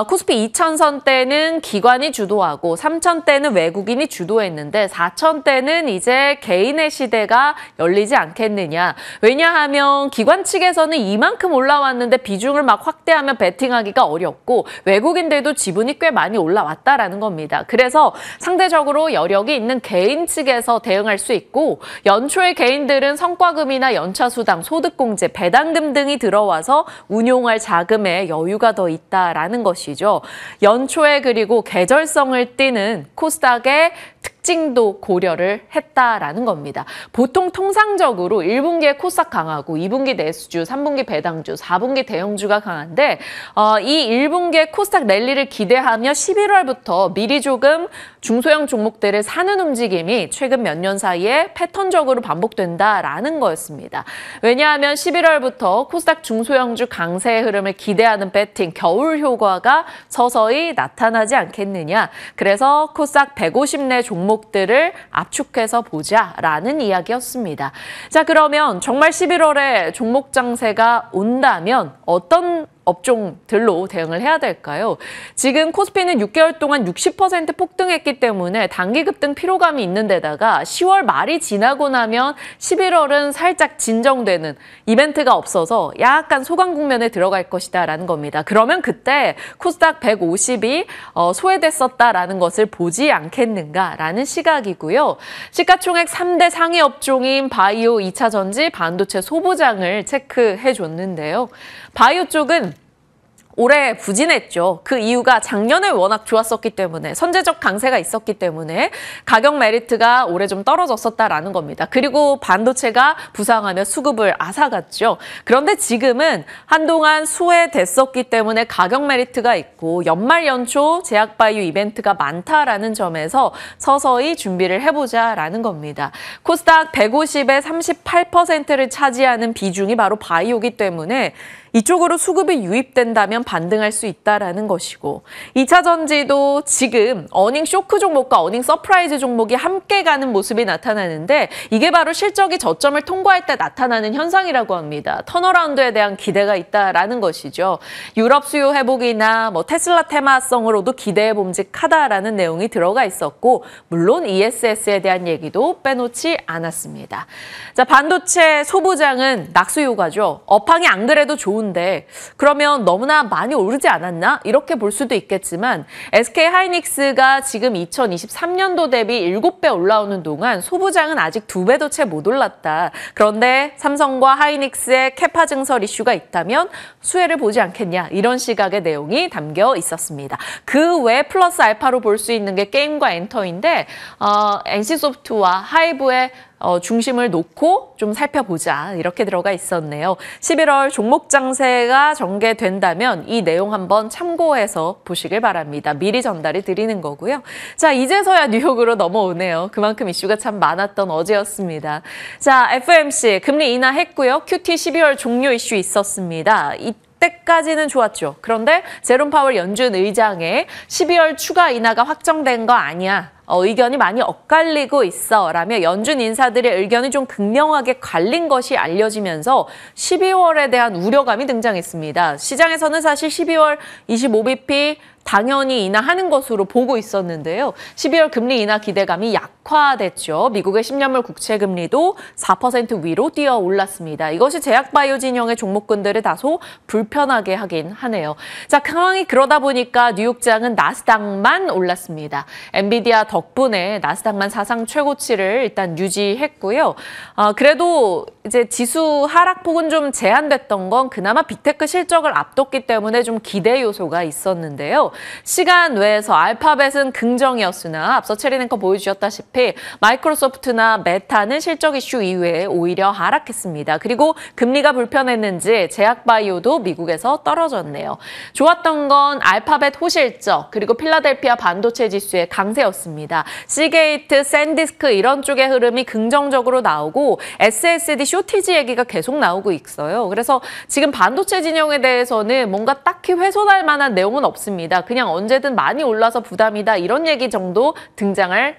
코스피 2000선대는 기관이 주도하고 3000대는 외국인이 주도했는데 4000대는 이제 개인의 시대가 열리지 않겠느냐. 왜냐하면 기관 측에서는 이만큼 올라왔는데 비중을 막 확대하면 베팅하기가 어렵고 외국인들도 지분이 꽤 많이 올라왔다라는 겁니다. 그래서 상대적으로 여력이 있는 개인 측에서 대응할 수 있고 연초에 개인들은 성과금이나 연차수당, 소득공제, 배당금 등이 들어와서 운용할 자금에 여유가 더 있다라는 것이죠. 연초에 그리고 계절성을 띠는 코스닥의 특징도 고려를 했다라는 겁니다. 보통 통상적으로 1분기에 코스닥 강하고 2분기 내수주, 3분기 배당주, 4분기 대형주가 강한데 이 1분기에 코스닥 랠리를 기대하며 11월부터 미리 조금 중소형 종목들을 사는 움직임이 최근 몇 년 사이에 패턴적으로 반복된다라는 거였습니다. 왜냐하면 11월부터 코스닥 중소형주 강세의 흐름을 기대하는 배팅, 겨울 효과가 서서히 나타나지 않겠느냐. 그래서 코스닥 150 내 종목들을 압축해서 보자라는 이야기였습니다. 자, 그러면 정말 11월에 종목 장세가 온다면 어떤 업종들로 대응을 해야 될까요? 지금 코스피는 6개월 동안 60% 폭등했기 때문에 단기 급등 피로감이 있는 데다가 10월 말이 지나고 나면 11월은 살짝 진정되는 이벤트가 없어서 약간 소강 국면에 들어갈 것이다라는 겁니다. 그러면 그때 코스닥 150이 소외됐었다라는 것을 보지 않겠는가라는 시각이고요. 시가총액 3대 상위 업종인 바이오, 2차 전지, 반도체 소부장을 체크해 줬는데요. 바이오 쪽은 올해 부진했죠. 그 이유가 작년에 워낙 좋았었기 때문에 선제적 강세가 있었기 때문에 가격 메리트가 올해 좀 떨어졌었다라는 겁니다. 그리고 반도체가 부상하며 수급을 앗아갔죠. 그런데 지금은 한동안 소외됐었기 때문에 가격 메리트가 있고 연말 연초 제약바이오 이벤트가 많다라는 점에서 서서히 준비를 해보자라는 겁니다. 코스닥 150의 38%를 차지하는 비중이 바로 바이오기 때문에 이쪽으로 수급이 유입된다면 반등할 수 있다라는 것이고 2차 전지도 지금 어닝 쇼크 종목과 어닝 서프라이즈 종목이 함께 가는 모습이 나타나는데 이게 바로 실적이 저점을 통과할 때 나타나는 현상이라고 합니다. 턴어라운드에 대한 기대가 있다라는 것이죠. 유럽 수요 회복이나 테슬라 테마성으로도 기대해 봄직하다라는 내용이 들어가 있었고 물론 ESS에 대한 얘기도 빼놓지 않았습니다. 자, 반도체 소부장은 낙수 효과죠. 업황이 안 그래도 좋은데 그러면 너무나 많이 오르지 않았나? 이렇게 볼 수도 있겠지만 SK하이닉스가 지금 2023년도 대비 7배 올라오는 동안 소부장은 아직 2배도 채 못 올랐다. 그런데 삼성과 하이닉스의 캐파 증설 이슈가 있다면 수혜를 보지 않겠냐. 이런 시각의 내용이 담겨 있었습니다. 그 외 플러스 알파로 볼 수 있는 게 게임과 엔터인데 NC소프트와 하이브의 중심을 놓고 좀 살펴보자 이렇게 들어가 있었네요. 11월 종목 장세가 전개된다면 이 내용 한번 참고해서 보시길 바랍니다. 미리 전달해 드리는 거고요. 자, 이제서야 뉴욕으로 넘어오네요. 그만큼 이슈가 참 많았던 어제였습니다. 자, FOMC 금리 인하했고요. QT 12월 종료 이슈 있었습니다. 때까지는 좋았죠. 그런데 제롬 파월 연준 의장의 12월 추가 인하가 확정된 거 아니야. 의견이 많이 엇갈리고 있어 라며 연준 인사들의 의견이 좀 극명하게 갈린 것이 알려지면서 12월에 대한 우려감이 등장했습니다. 시장에서는 사실 12월 25bp 당연히 인하하는 것으로 보고 있었는데요. 12월 금리 인하 기대감이 약화됐죠. 미국의 10년물 국채 금리도 4% 위로 뛰어 올랐습니다. 이것이 제약바이오 진영의 종목군들을 다소 불편하게 하긴 하네요. 자, 상황이 그러다 보니까 뉴욕장은 나스닥만 올랐습니다. 엔비디아 덕분에 나스닥만 사상 최고치를 일단 유지했고요. 그래도 이제 지수 하락폭은 좀 제한됐던 건 그나마 빅테크 실적을 앞뒀기 때문에 좀 기대 요소가 있었는데요. 시간 외에서 알파벳은 긍정이었으나 앞서 체리앵커 보여주셨다시피 마이크로소프트나 메타는 실적 이슈 이외에 오히려 하락했습니다. 그리고 금리가 불편했는지 제약바이오도 미국에서 떨어졌네요. 좋았던 건 알파벳 호실적 그리고 필라델피아 반도체 지수의 강세였습니다. 시게이트, 샌디스크 이런 쪽의 흐름이 긍정적으로 나오고 SSD 쇼티지 얘기가 계속 나오고 있어요. 그래서 지금 반도체 진영에 대해서는 뭔가 딱히 훼손할 만한 내용은 없습니다. 그냥 언제든 많이 올라서 부담이다 이런 얘기 정도 등장할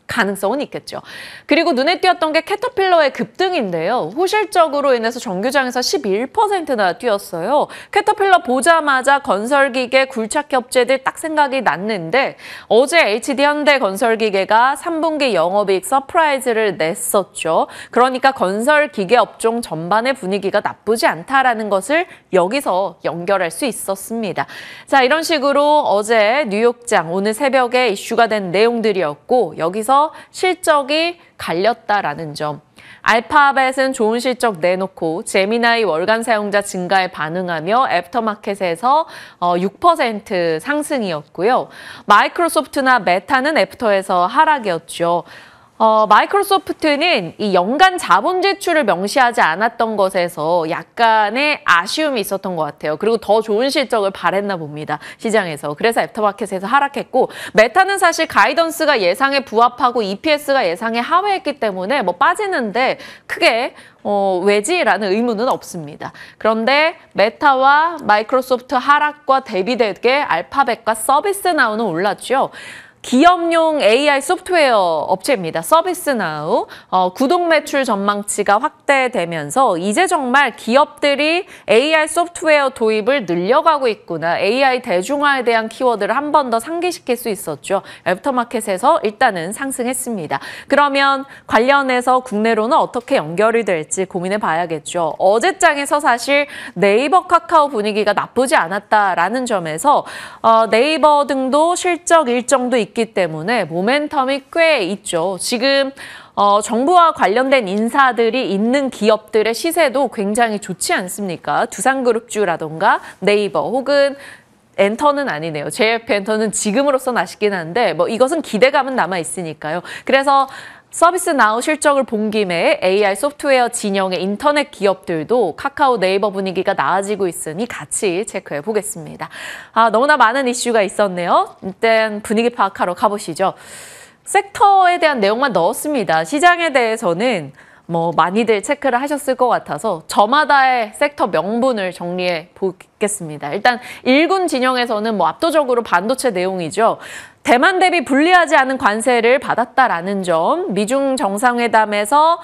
가능성은 있겠죠. 그리고 눈에 띄었던 게 캐터필러의 급등인데요. 호실적으로 인해서 정규장에서 11%나 뛰었어요. 캐터필러 보자마자 건설기계, 굴착기 업체들 딱 생각이 났는데 어제 HD현대 건설기계가 3분기 영업이익 서프라이즈를 냈었죠. 그러니까 건설기계 업종 전반의 분위기가 나쁘지 않다라는 것을 여기서 연결할 수 있었습니다. 자, 이런 식으로 어제 뉴욕장 오늘 새벽에 이슈가 된 내용들이었고 여기서 실적이 갈렸다라는 점. 알파벳은 좋은 실적 내놓고 제미나이 월간 사용자 증가에 반응하며 애프터마켓에서 6% 상승이었고요. 마이크로소프트나 메타는 애프터에서 하락이었죠. 마이크로소프트는 이 연간 자본 지출을 명시하지 않았던 것에서 약간의 아쉬움이 있었던 것 같아요. 그리고 더 좋은 실적을 바랬나 봅니다. 시장에서. 그래서 애프터마켓에서 하락했고 메타는 사실 가이던스가 예상에 부합하고 EPS가 예상에 하회했기 때문에 뭐 빠지는데 크게 왜지라는 의문은 없습니다. 그런데 메타와 마이크로소프트 하락과 대비되게 알파벳과 서비스나우는 올랐죠. 기업용 AI 소프트웨어 업체입니다. 서비스나우. 구독 매출 전망치가 확대되면서 이제 정말 기업들이 AI 소프트웨어 도입을 늘려가고 있구나. AI 대중화에 대한 키워드를 한 번 더 상기시킬 수 있었죠. 애프터마켓에서 일단은 상승했습니다. 그러면 관련해서 국내로는 어떻게 연결이 될지 고민해 봐야겠죠. 어제장에서 사실 네이버, 카카오 분위기가 나쁘지 않았다라는 점에서 네이버 등도 실적 일정도 있기 때문에 모멘텀이 꽤 있죠. 지금 정부와 관련된 인사들이 있는 기업들의 시세도 굉장히 좋지 않습니까? 두산그룹주라던가 네이버 혹은 엔터는 아니네요. JYP 엔터는 지금으로서는 아쉽긴 한데 뭐 이것은 기대감은 남아 있으니까요. 그래서 서비스나우 실적을 본 김에 AI 소프트웨어 진영의 인터넷 기업들도 카카오, 네이버 분위기가 나아지고 있으니 같이 체크해 보겠습니다. 너무나 많은 이슈가 있었네요. 일단 분위기 파악하러 가보시죠. 섹터에 대한 내용만 넣었습니다. 시장에 대해서는 뭐 많이들 체크를 하셨을 것 같아서 저마다의 섹터 명분을 정리해 보겠습니다. 일단 1군 진영에서는 뭐 압도적으로 반도체 내용이죠. 대만 대비 불리하지 않은 관세를 받았다라는 점, 미중 정상회담에서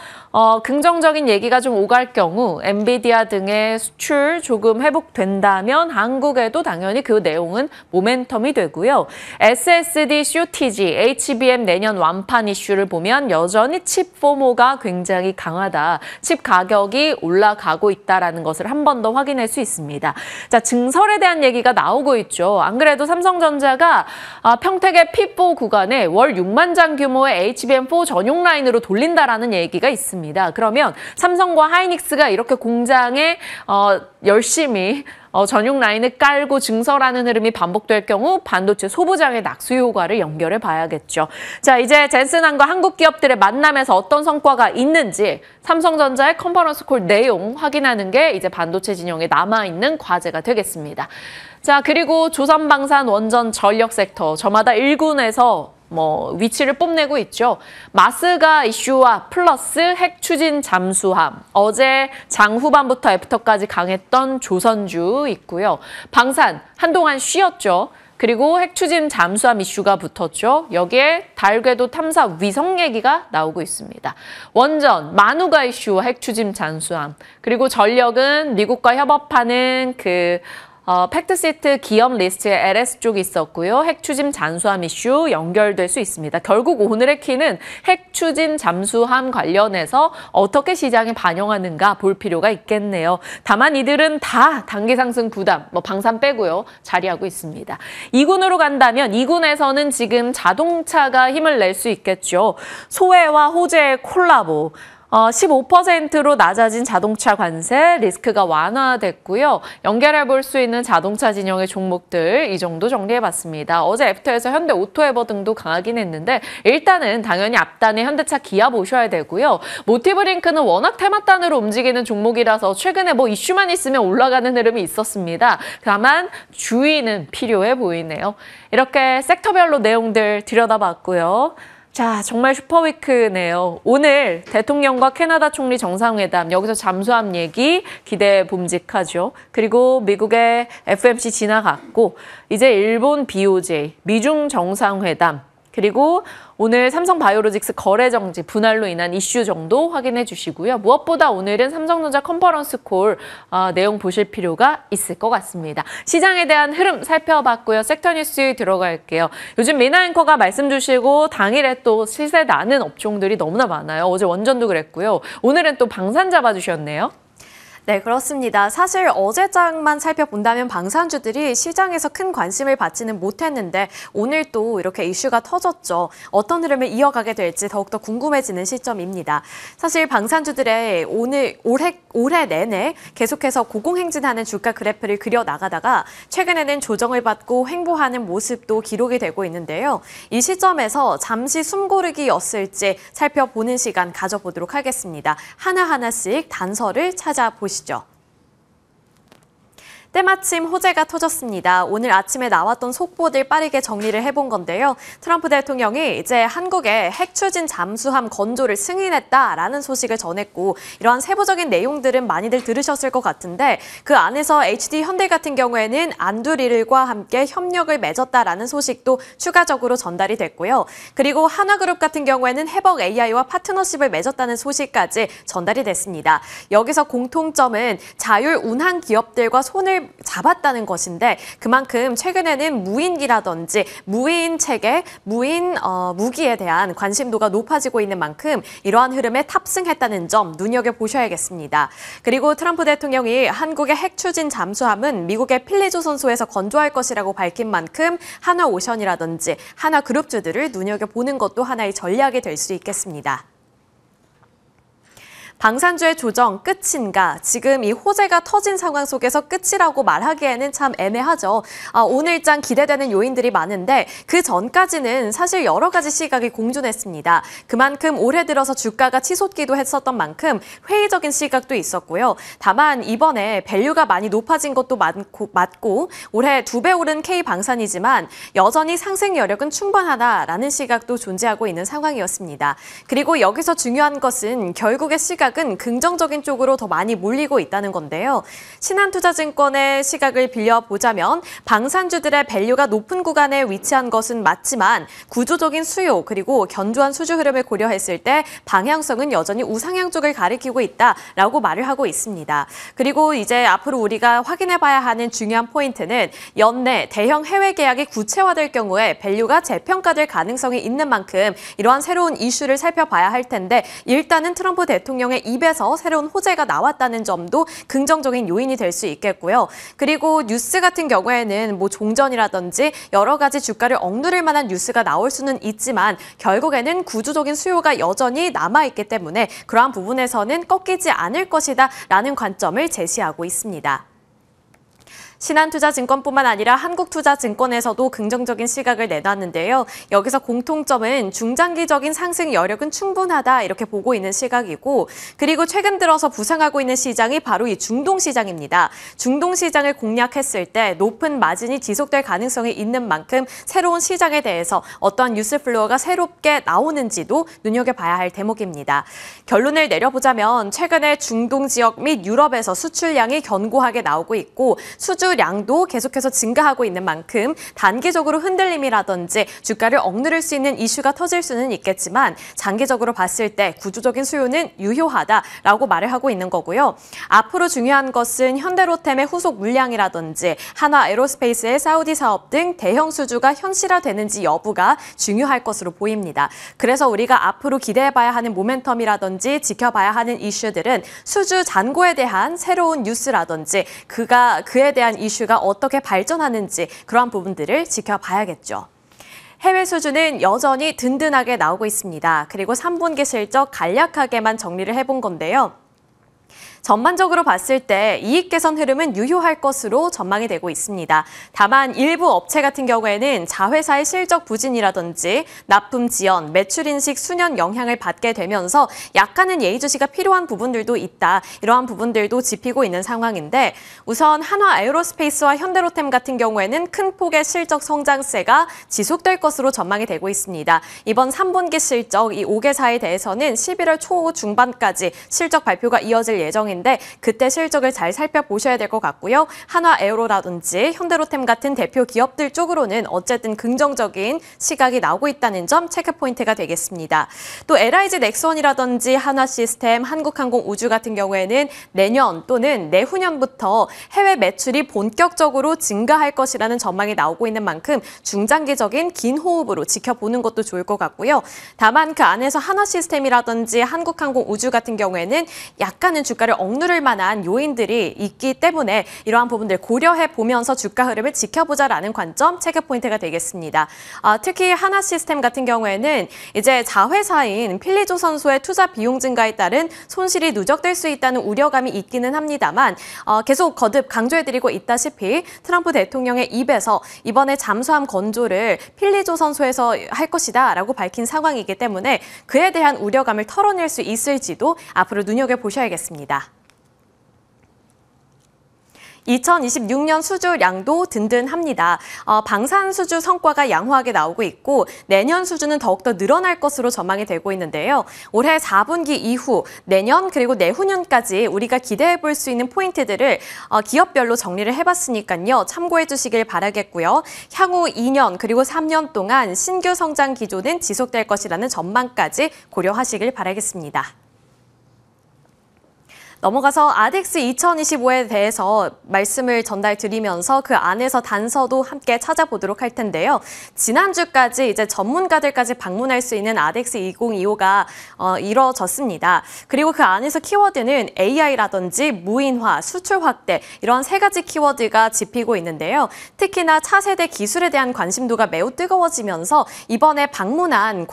긍정적인 얘기가 좀 오갈 경우 엔비디아 등의 수출 조금 회복된다면 한국에도 당연히 그 내용은 모멘텀이 되고요. SSD, 쇼티지, HBM 내년 완판 이슈를 보면 여전히 칩 포모가 굉장히 강하다. 칩 가격이 올라가고 있다는 것을 한 번 더 확인할 수 있습니다. 자, 증설에 대한 얘기가 나오고 있죠. 안 그래도 삼성전자가 평택의 P4 구간에 월 6만 장 규모의 HBM4 전용 라인으로 돌린다라는 얘기가 있습니다. 그러면 삼성과 하이닉스가 이렇게 공장에 열심히 전용 라인을 깔고 증설하는 흐름이 반복될 경우 반도체 소부장의 낙수 효과를 연결해 봐야겠죠. 자, 이제 젠슨항과 한국 기업들의 만남에서 어떤 성과가 있는지 삼성전자의 컨퍼런스 콜 내용 확인하는 게 이제 반도체 진영에 남아있는 과제가 되겠습니다. 자, 그리고 조선방산, 원전, 전력 섹터 저마다 1군에서 위치를 뽐내고 있죠. 마스가 이슈와 플러스 핵 추진 잠수함. 어제 장 후반부터 애프터까지 강했던 조선주 있고요. 방산 한동안 쉬었죠. 그리고 핵 추진 잠수함 이슈가 붙었죠. 여기에 달 궤도 탐사 위성 얘기가 나오고 있습니다. 원전, 만우가 이슈와 핵 추진 잠수함. 그리고 전력은 미국과 협업하는 팩트시트 기업 리스트에 LS 쪽이 있었고요. 핵 추진 잠수함 이슈 연결될 수 있습니다. 결국 오늘의 키는 핵 추진 잠수함 관련해서 어떻게 시장에 반영하는가 볼 필요가 있겠네요. 다만 이들은 다 단기 상승 부담, 방산 빼고요. 자리하고 있습니다. 2군으로 간다면 2군에서는 지금 자동차가 힘을 낼 수 있겠죠. 소해와 호재의 콜라보. 15%로 낮아진 자동차 관세, 리스크가 완화됐고요. 연결해 볼 수 있는 자동차 진영의 종목들 이 정도 정리해봤습니다. 어제 애프터에서 현대 오토에버 등도 강하긴 했는데 일단은 당연히 앞단에 현대차, 기아 보셔야 되고요. 모티브링크는 워낙 테마단으로 움직이는 종목이라서 최근에 뭐 이슈만 있으면 올라가는 흐름이 있었습니다. 다만 주의는 필요해 보이네요. 이렇게 섹터별로 내용들 들여다봤고요. 자, 정말 슈퍼위크네요. 오늘 대통령과 캐나다 총리 정상회담, 여기서 잠수함 얘기 기대 봄직하죠. 그리고 미국의 FMC 지나갔고 이제 일본 BOJ, 미중 정상회담, 그리고 오늘 삼성바이오로직스 거래 정지, 분할로 인한 이슈 정도 확인해 주시고요. 무엇보다 오늘은 삼성전자 컨퍼런스 콜 내용 보실 필요가 있을 것 같습니다. 시장에 대한 흐름 살펴봤고요. 섹터 뉴스 들어갈게요. 요즘 미나 앵커가 말씀 주시고 당일에 또 시세 나는 업종들이 너무나 많아요. 어제 원전도 그랬고요. 오늘은 또 방산 잡아주셨네요. 네, 그렇습니다. 사실 어제장만 살펴본다면 방산주들이 시장에서 큰 관심을 받지는 못했는데 오늘 또 이렇게 이슈가 터졌죠. 어떤 흐름을 이어가게 될지 더욱더 궁금해지는 시점입니다. 사실 방산주들의 올해 내내 계속해서 고공행진하는 주가 그래프를 그려나가다가 최근에는 조정을 받고 횡보하는 모습도 기록이 되고 있는데요. 이 시점에서 잠시 숨고르기였을지 살펴보는 시간 가져보도록 하겠습니다. 하나하나씩 단서를 찾아보시죠. 때마침 호재가 터졌습니다. 오늘 아침에 나왔던 속보들 빠르게 정리를 해본 건데요. 트럼프 대통령이 이제 한국의 핵 추진 잠수함 건조를 승인했다라는 소식을 전했고 이러한 세부적인 내용들은 많이들 들으셨을 것 같은데 그 안에서 HD 현대 같은 경우에는 안두리를과 함께 협력을 맺었다라는 소식도 추가적으로 전달이 됐고요. 그리고 한화그룹 같은 경우에는 해벅 AI와 파트너십을 맺었다는 소식까지 전달이 됐습니다. 여기서 공통점은 자율 운항 기업들과 손을 잡았다는 것인데 그만큼 최근에는 무인기라든지 무인 체계, 무인 무기에 대한 관심도가 높아지고 있는 만큼 이러한 흐름에 탑승했다는 점 눈여겨보셔야겠습니다. 그리고 트럼프 대통령이 한국의 핵 추진 잠수함은 미국의 필리조선소에서 건조할 것이라고 밝힌 만큼 한화오션이라든지 한화그룹주들을 눈여겨보는 것도 하나의 전략이 될 수 있겠습니다. 방산주의 조정 끝인가? 지금 이 호재가 터진 상황 속에서 끝이라고 말하기에는 참 애매하죠. 오늘장 기대되는 요인들이 많은데 그 전까지는 사실 여러 가지 시각이 공존했습니다. 그만큼 올해 들어서 주가가 치솟기도 했었던 만큼 회의적인 시각도 있었고요. 다만 이번에 밸류가 많이 높아진 것도 맞고 올해 2배 오른 K방산이지만 여전히 상승 여력은 충분하다라는 시각도 존재하고 있는 상황이었습니다. 그리고 여기서 중요한 것은 결국의 시각은 긍정적인 쪽으로 더 많이 몰리고 있다는 건데요. 신한투자증권의 시각을 빌려보자면 방산주들의 밸류가 높은 구간에 위치한 것은 맞지만 구조적인 수요 그리고 견조한 수주 흐름을 고려했을 때 방향성은 여전히 우상향 쪽을 가리키고 있다라고 말을 하고 있습니다. 그리고 이제 앞으로 우리가 확인해봐야 하는 중요한 포인트는 연내 대형 해외 계약이 구체화될 경우에 밸류가 재평가될 가능성이 있는 만큼 이러한 새로운 이슈를 살펴봐야 할 텐데 일단은 트럼프 대통령의 입에서 새로운 호재가 나왔다는 점도 긍정적인 요인이 될 수 있겠고요. 그리고 뉴스 같은 경우에는 뭐 종전이라든지 여러 가지 주가를 억누를 만한 뉴스가 나올 수는 있지만 결국에는 구조적인 수요가 여전히 남아있기 때문에 그러한 부분에서는 꺾이지 않을 것이다라는 관점을 제시하고 있습니다. 신한투자증권뿐만 아니라 한국투자증권에서도 긍정적인 시각을 내놨는데요. 여기서 공통점은 중장기적인 상승 여력은 충분하다 이렇게 보고 있는 시각이고 그리고 최근 들어서 부상하고 있는 시장이 바로 이 중동시장입니다. 중동시장을 공략했을 때 높은 마진이 지속될 가능성이 있는 만큼 새로운 시장에 대해서 어떠한 뉴스 플로어가 새롭게 나오는지도 눈여겨봐야 할 대목입니다. 결론을 내려보자면 최근에 중동 지역 및 유럽에서 수출량이 견고하게 나오고 있고 수주량도 계속해서 증가하고 있는 만큼 단기적으로 흔들림이라든지 주가를 억누를 수 있는 이슈가 터질 수는 있겠지만 장기적으로 봤을 때 구조적인 수요는 유효하다라고 말을 하고 있는 거고요. 앞으로 중요한 것은 현대로템의 후속 물량이라든지 한화에로스페이스의 사우디 사업 등 대형 수주가 현실화되는지 여부가 중요할 것으로 보입니다. 그래서 우리가 앞으로 기대해봐야 하는 모멘텀이라든지 지켜봐야 하는 이슈들은 수주 잔고에 대한 새로운 뉴스라든지 그에 대한 이슈가 어떻게 발전하는지 그러한 부분들을 지켜봐야겠죠. 해외 수주는 여전히 든든하게 나오고 있습니다. 그리고 3분기 실적 간략하게만 정리를 해본 건데요. 전반적으로 봤을 때 이익 개선 흐름은 유효할 것으로 전망이 되고 있습니다. 다만 일부 업체 같은 경우에는 자회사의 실적 부진이라든지 납품 지연, 매출 인식 수년 영향을 받게 되면서 약간은 예의주시가 필요한 부분들도 있다. 이러한 부분들도 짚히고 있는 상황인데 우선 한화 에어로스페이스와 현대로템 같은 경우에는 큰 폭의 실적 성장세가 지속될 것으로 전망이 되고 있습니다. 이번 3분기 실적 이 5개사에 대해서는 11월 초 중반까지 실적 발표가 이어질 예정입니다. 인데 그때 실적을 잘 살펴보셔야 될 것 같고요. 한화에어로라든지 현대로템 같은 대표 기업들 쪽으로는 어쨌든 긍정적인 시각이 나오고 있다는 점 체크 포인트가 되겠습니다. 또 LIG 넥스원이라든지 한화시스템, 한국항공우주 같은 경우에는 내년 또는 내후년부터 해외 매출이 본격적으로 증가할 것이라는 전망이 나오고 있는 만큼 중장기적인 긴 호흡으로 지켜보는 것도 좋을 것 같고요. 다만 그 안에서 한화시스템이라든지 한국항공우주 같은 경우에는 약간은 주가를 억누를 만한 요인들이 있기 때문에 이러한 부분들 고려해 보면서 주가 흐름을 지켜보자라는 관점 체크 포인트가 되겠습니다. 특히 하나시스템 같은 경우에는 이제 자회사인 필리조선소의 투자 비용 증가에 따른 손실이 누적될 수 있다는 우려감이 있기는 합니다만 계속 거듭 강조해드리고 있다시피 트럼프 대통령의 입에서 이번에 잠수함 건조를 필리조선소에서 할 것이다라고 밝힌 상황이기 때문에 그에 대한 우려감을 털어낼 수 있을지도 앞으로 눈여겨보셔야겠습니다. 2026년 수주량도 든든합니다. 방산 수주 성과가 양호하게 나오고 있고 내년 수주는 더욱더 늘어날 것으로 전망이 되고 있는데요. 올해 4분기 이후 내년 그리고 내후년까지 우리가 기대해 볼 수 있는 포인트들을 기업별로 정리를 해봤으니까요. 참고해 주시길 바라겠고요. 향후 2년 그리고 3년 동안 신규 성장 기조는 지속될 것이라는 전망까지 고려하시길 바라겠습니다. 넘어가서 아덱스 2025에 대해서 말씀을 전달드리면서 그 안에서 단서도 함께 찾아보도록 할 텐데요. 지난주까지 이제 전문가들까지 방문할 수 있는 아덱스 2025가 이뤄졌습니다. 그리고 그 안에서 키워드는 AI라든지 무인화, 수출 확대 이런 세 가지 키워드가 짚히고 있는데요. 특히나 차세대 기술에 대한 관심도가 매우 뜨거워지면서 이번에 방문한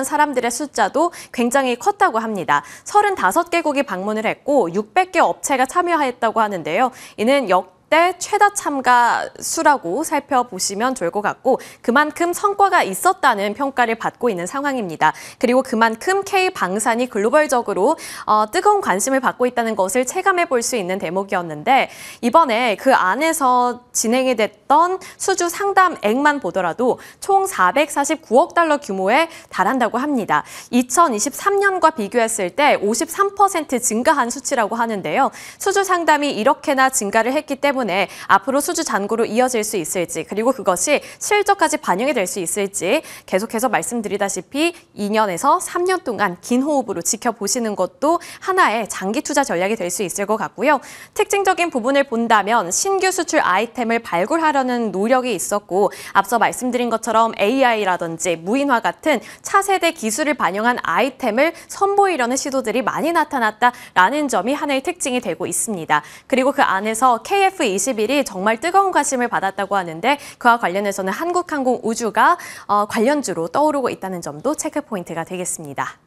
사람들의 숫자도 굉장히 컸다고 합니다. 35개국이 방문을 했고 600개 업체가 참여했다고 하는데요. 이는 역대 최다 참가 수라고 살펴보시면 좋을 것 같고 그만큼 성과가 있었다는 평가를 받고 있는 상황입니다. 그리고 그만큼 K방산이 글로벌적으로 뜨거운 관심을 받고 있다는 것을 체감해 볼 수 있는 대목이었는데 이번에 그 안에서 진행이 됐던 수주 상담액만 보더라도 총 449억 달러 규모에 달한다고 합니다. 2023년과 비교했을 때 53% 증가한 수치라고 하는데요. 수주 상담이 이렇게나 증가를 했기 때문에 앞으로 수주 잔고로 이어질 수 있을지 그리고 그것이 실적까지 반영이 될 수 있을지 계속해서 말씀드리다시피 2년에서 3년 동안 긴 호흡으로 지켜보시는 것도 하나의 장기 투자 전략이 될 수 있을 것 같고요. 특징적인 부분을 본다면 신규 수출 아이템을 발굴하려는 노력이 있었고 앞서 말씀드린 것처럼 AI라든지 무인화 같은 차세대 기술을 반영한 아이템을 선보이려는 시도들이 많이 나타났다라는 점이 하나의 특징이 되고 있습니다. 그리고 그 안에서 KF21이 정말 뜨거운 관심을 받았다고 하는데 그와 관련해서는 한국항공우주가 관련주로 떠오르고 있다는 점도 체크 포인트가 되겠습니다.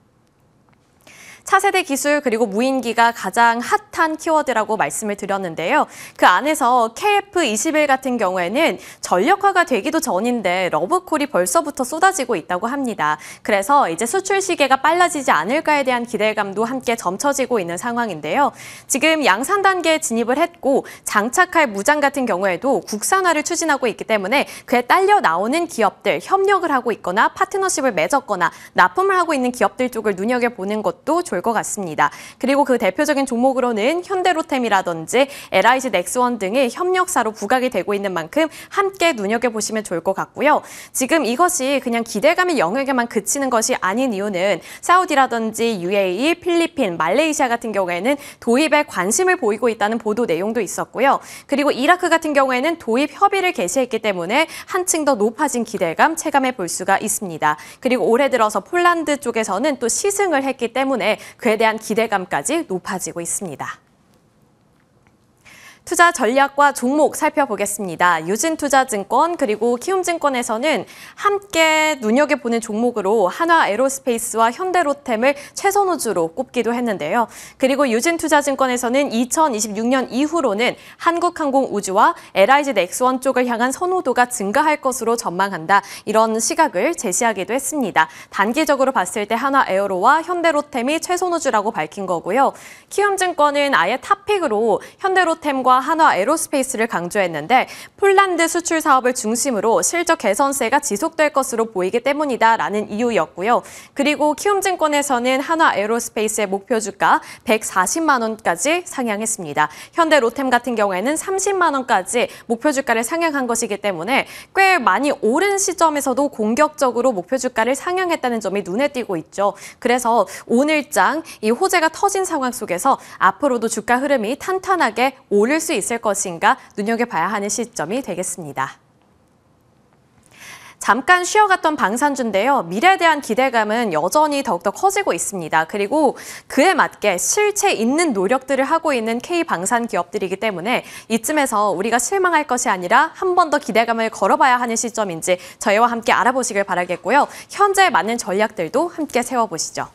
차세대 기술 그리고 무인기가 가장 핫한 키워드라고 말씀을 드렸는데요. 그 안에서 KF21 같은 경우에는 전력화가 되기도 전인데 러브콜이 벌써부터 쏟아지고 있다고 합니다. 그래서 이제 수출 시계가 빨라지지 않을까에 대한 기대감도 함께 점쳐지고 있는 상황인데요. 지금 양산 단계에 진입을 했고 장착할 무장 같은 경우에도 국산화를 추진하고 있기 때문에 그에 딸려 나오는 기업들, 협력을 하고 있거나 파트너십을 맺었거나 납품을 하고 있는 기업들 쪽을 눈여겨보는 것도 좋을 것 같습니다. 그리고 그 대표적인 종목으로는 현대로템이라든지 LIG 넥스원 등의 협력사로 부각이 되고 있는 만큼 함께 눈여겨보시면 좋을 것 같고요. 지금 이것이 그냥 기대감의 영역에만 그치는 것이 아닌 이유는 사우디라든지 UAE, 필리핀, 말레이시아 같은 경우에는 도입에 관심을 보이고 있다는 보도 내용도 있었고요. 그리고 이라크 같은 경우에는 도입 협의를 개시했기 때문에 한층 더 높아진 기대감 체감해 볼 수가 있습니다. 그리고 올해 들어서 폴란드 쪽에서는 또 시승을 했기 때문에 그에 대한 기대감까지 높아지고 있습니다. 투자 전략과 종목 살펴보겠습니다. 유진투자증권 그리고 키움증권에서는 함께 눈여겨보는 종목으로 한화에로스페이스와 현대로템을 최선우주로 꼽기도 했는데요. 그리고 유진투자증권에서는 2026년 이후로는 한국항공우주와 LIG 넥스원 쪽을 향한 선호도가 증가할 것으로 전망한다. 이런 시각을 제시하기도 했습니다. 단기적으로 봤을 때 한화에어로와 현대로템이 최선우주라고 밝힌 거고요. 키움증권은 아예 탑픽으로 현대로템과 한화에로스페이스를 강조했는데 폴란드 수출 사업을 중심으로 실적 개선세가 지속될 것으로 보이기 때문이다라는 이유였고요. 그리고 키움증권에서는 한화에로스페이스의 목표 주가 140만 원까지 상향했습니다. 현대로템 같은 경우에는 30만 원까지 목표 주가를 상향한 것이기 때문에 꽤 많이 오른 시점에서도 공격적으로 목표 주가를 상향했다는 점이 눈에 띄고 있죠. 그래서 오늘장 이 호재가 터진 상황 속에서 앞으로도 주가 흐름이 탄탄하게 오를 수 있을 것인가 눈여겨봐야 하는 시점이 되겠습니다. 잠깐 쉬어갔던 방산주인데요. 미래에 대한 기대감은 여전히 더욱더 커지고 있습니다. 그리고 그에 맞게 실체 있는 노력들을 하고 있는 K방산 기업들이기 때문에 이쯤에서 우리가 실망할 것이 아니라 한 번 더 기대감을 걸어봐야 하는 시점인지 저희와 함께 알아보시길 바라겠고요. 현재에 맞는 전략들도 함께 세워보시죠.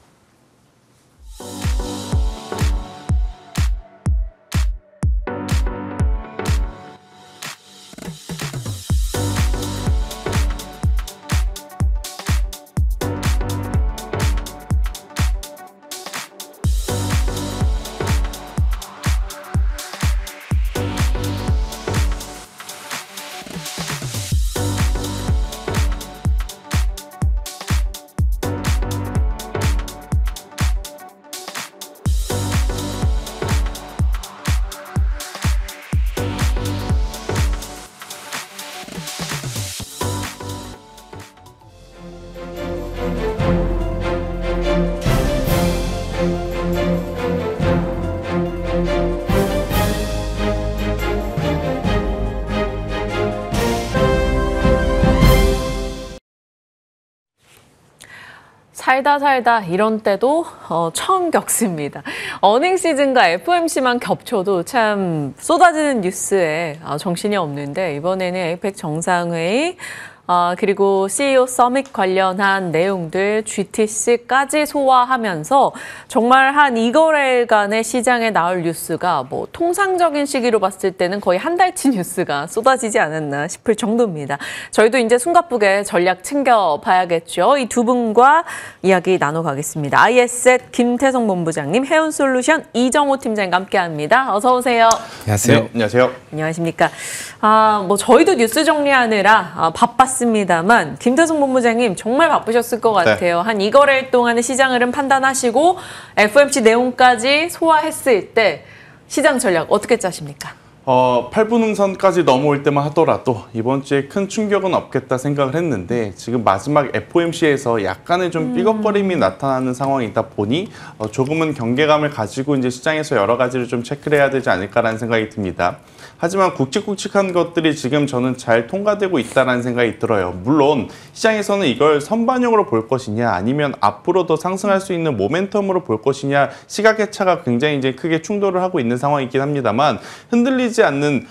살다 이런 때도 처음 겪습니다. 어닝 시즌과 FOMC만 겹쳐도 참 쏟아지는 뉴스에 정신이 없는데 이번에는 에이펙 정상회의 그리고 CEO 서밋 관련한 내용들 GTC까지 소화하면서 정말 한 2거래일간의 시장에 나올 뉴스가 뭐 통상적인 시기로 봤을 때는 거의 한 달치 뉴스가 쏟아지지 않았나 싶을 정도입니다. 저희도 이제 숨가쁘게 전략 챙겨봐야겠죠. 이 두 분과 이야기 나눠가겠습니다. IS셋 김태성 본부장님, 해운솔루션 이정호 팀장님과 함께합니다. 어서 오세요. 안녕하세요. 네, 안녕하세요. 안녕하십니까. 뭐 저희도 뉴스 정리하느라 바빴습니다만 김태성 본부장님 정말 바쁘셨을 것 같아요. 한 2거래일 동안의 시장 흐름 판단하시고 FOMC 내용까지 소화했을 때 시장 전략 어떻게 짜십니까? 8분음선까지 넘어올 때만 하더라도 이번 주에 큰 충격은 없겠다 생각을 했는데 지금 마지막 FOMC에서 약간의 좀 삐걱거림이 나타나는 상황이다 보니 조금은 경계감을 가지고 이제 시장에서 여러 가지를 좀 체크를 해야 되지 않을까라는 생각이 듭니다. 하지만 굵직굵직한 것들이 지금 저는 잘 통과되고 있다는 생각이 들어요. 물론 시장에서는 이걸 선반영으로 볼 것이냐 아니면 앞으로 더 상승할 수 있는 모멘텀으로 볼 것이냐 시각의 차가 굉장히 이제 크게 충돌을 하고 있는 상황이긴 합니다만 흔들리지 않는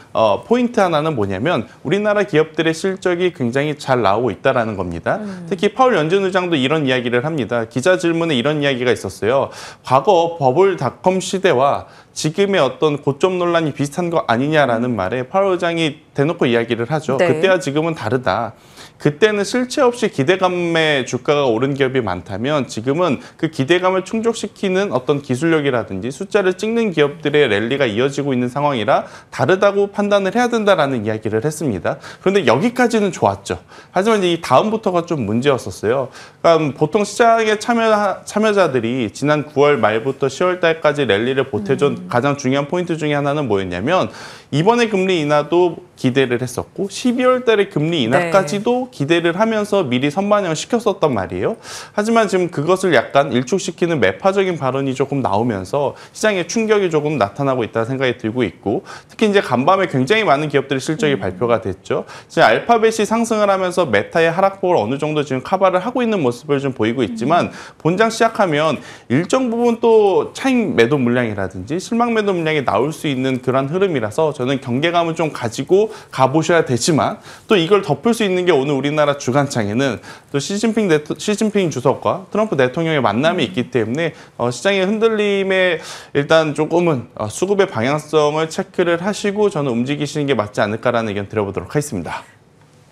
포인트 하나는 뭐냐면 우리나라 기업들의 실적이 굉장히 잘 나오고 있다는 겁니다. 특히 파월 연준 의장도 이런 이야기를 합니다. 기자 질문에 이런 이야기가 있었어요. 과거 버블닷컴 시대와 지금의 어떤 고점 논란이 비슷한 거 아니냐라는 말에 파월 의장이 대놓고 이야기를 하죠. 네. 그때와 지금은 다르다. 그때는 실체 없이 기대감에 주가가 오른 기업이 많다면 지금은 그 기대감을 충족시키는 어떤 기술력이라든지 숫자를 찍는 기업들의 랠리가 이어지고 있는 상황이라 다르다고 판단을 해야 된다라는 이야기를 했습니다. 그런데 여기까지는 좋았죠. 하지만 이 다음부터가 좀 문제였었어요. 그러니까 보통 시장의 참여자들이 지난 9월 말부터 10월 달까지 랠리를 보태준 가장 중요한 포인트 중에 하나는 뭐였냐면 이번에 금리 인하도 기대를 했었고 12월 달에 금리 인하까지도 기대를 하면서 미리 선반영 시켰었단 말이에요. 하지만 지금 그것을 약간 일축시키는 매파적인 발언이 조금 나오면서 시장에 충격이 조금 나타나고 있다는 생각이 들고 있고, 특히 이제 간밤에 굉장히 많은 기업들의 실적이 발표가 됐죠. 지금 알파벳이 상승을 하면서 메타의 하락폭을 어느 정도 지금 커버를 하고 있는 모습을 좀 보이고 있지만 본장 시작하면 일정 부분 또 차익 매도 물량이라든지 실망 매도 물량이 나올 수 있는 그런 흐름이라서 저는 경계감을 좀 가지고 가보셔야 되지만, 또 이걸 덮을 수 있는 게 오늘 우리나라 주간장에는 또 시진핑 주석과 트럼프 대통령의 만남이 있기 때문에 시장의 흔들림에 일단 조금은 수급의 방향성을 체크를 하시고 저는 움직이시는 게 맞지 않을까라는 의견 드려보도록 하겠습니다.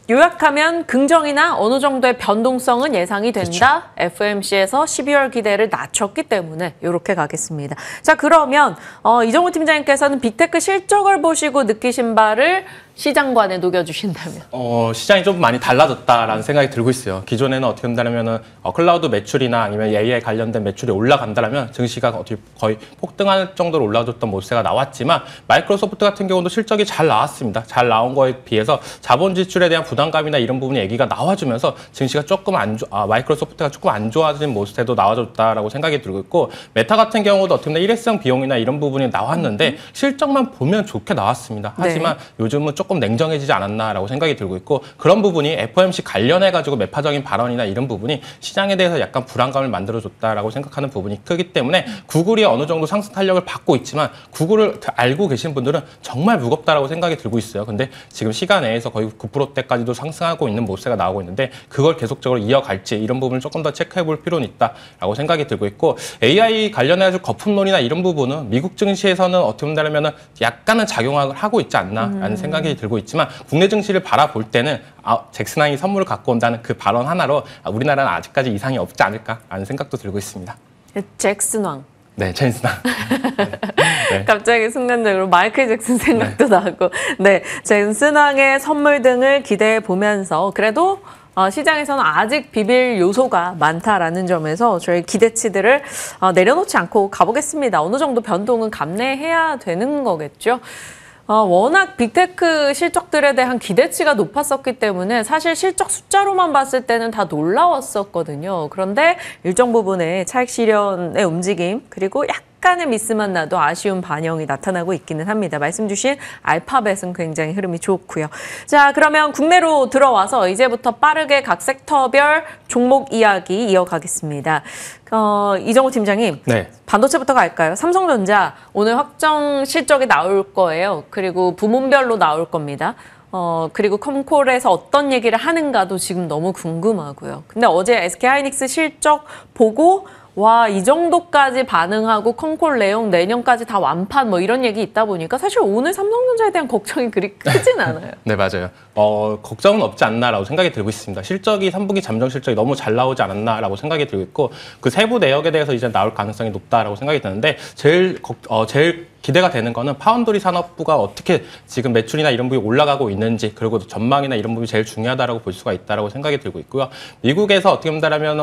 요약하면 긍정이나 어느 정도의 변동성은 예상이 된다. 그렇죠. FOMC에서 12월 기대를 낮췄기 때문에 이렇게 가겠습니다. 자, 그러면 이정우 팀장님께서는 빅테크 실적을 보시고 느끼신 바를 시장관에 녹여주신다면? 시장이 좀 많이 달라졌다라는 생각이 들고 있어요. 기존에는 어떻게 된다면은 클라우드 매출이나 아니면 AI 관련된 매출이 올라간다면 증시가 어떻게 거의 폭등할 정도로 올라줬던 모습가 나왔지만, 마이크로소프트 같은 경우도 실적이 잘 나왔습니다. 잘 나온 거에 비해서 자본 지출에 대한 부담감이나 이런 부분이 얘기가 나와주면서 증시가 조금 마이크로소프트가 조금 안 좋아진 모습도 나와줬다라고 생각이 들고 있고, 메타 같은 경우도 어떻게 보면 일회성 비용이나 이런 부분이 나왔는데 실적만 보면 좋게 나왔습니다. 하지만 요즘은 조금 냉정해지지 않았나라고 생각이 들고 있고, 그런 부분이 FOMC 관련해가지고 매파적인 발언이나 이런 부분이 시장에 대해서 약간 불안감을 만들어줬다라고 생각하는 부분이 크기 때문에 구글이 어느 정도 상승 탄력을 받고 있지만 구글을 알고 계신 분들은 정말 무겁다라고 생각이 들고 있어요. 근데 지금 시간 내에서 거의 9%대까지도 상승하고 있는 모습가 나오고 있는데 그걸 계속적으로 이어갈지 이런 부분을 조금 더 체크해 볼 필요는 있다라고 생각이 들고 있고, AI 관련해서 거품론이나 이런 부분은 미국 증시에서는 어떻게 본다면 약간은 작용을 하고 있지 않나라는 생각이 들고 있지만, 국내 증시를 바라볼 때는 잭슨왕이 선물을 갖고 온다는 그 발언 하나로 우리나라는 아직까지 이상이 없지 않을까라는 생각도 들고 있습니다. 잭슨왕. 네, 잭슨왕. 네. 갑자기 순간적으로 마이클 잭슨 생각도 나고, 네, 잭슨왕의 선물 등을 기대해 보면서 그래도 시장에서는 아직 비빌 요소가 많다라는 점에서 저희 기대치들을 내려놓지 않고 가보겠습니다. 어느 정도 변동은 감내해야 되는 거겠죠. 워낙 빅테크 실적들에 대한 기대치가 높았었기 때문에 사실 실적 숫자로만 봤을 때는 다 놀라웠었거든요. 그런데 일정 부분의 차익 실현의 움직임, 그리고 약간의 미스만 나도 아쉬운 반영이 나타나고 있기는 합니다. 말씀 주신 알파벳은 굉장히 흐름이 좋고요. 자, 그러면 국내로 들어와서 이제부터 빠르게 각 섹터별 종목 이야기 이어가겠습니다. 이정우 팀장님, 네. 반도체부터 갈까요? 삼성전자 오늘 확정 실적이 나올 거예요. 그리고 부문별로 나올 겁니다. 그리고 컴콜에서 어떤 얘기를 하는가도 지금 너무 궁금하고요. 근데 어제 SK하이닉스 실적 보고 와, 이 정도까지 반응하고 컴콜 내용 내년까지 다 완판 뭐 이런 얘기 있다 보니까 사실 오늘 삼성전자에 대한 걱정이 그리 크진 않아요. 네, 맞아요. 걱정은 없지 않나라고 생각이 들고 있습니다. 실적이 3분기 잠정 실적이 너무 잘 나오지 않았나라고 생각이 들고 있고, 그 세부 내역에 대해서 이제 나올 가능성이 높다라고 생각이 드는데 제일 기대가 되는 거는 파운드리 산업부가 어떻게 지금 매출이나 이런 부분이 올라가고 있는지, 그리고 전망이나 이런 부분이 제일 중요하다라고 볼 수가 있다라고 생각이 들고 있고요. 미국에서 어떻게 본다면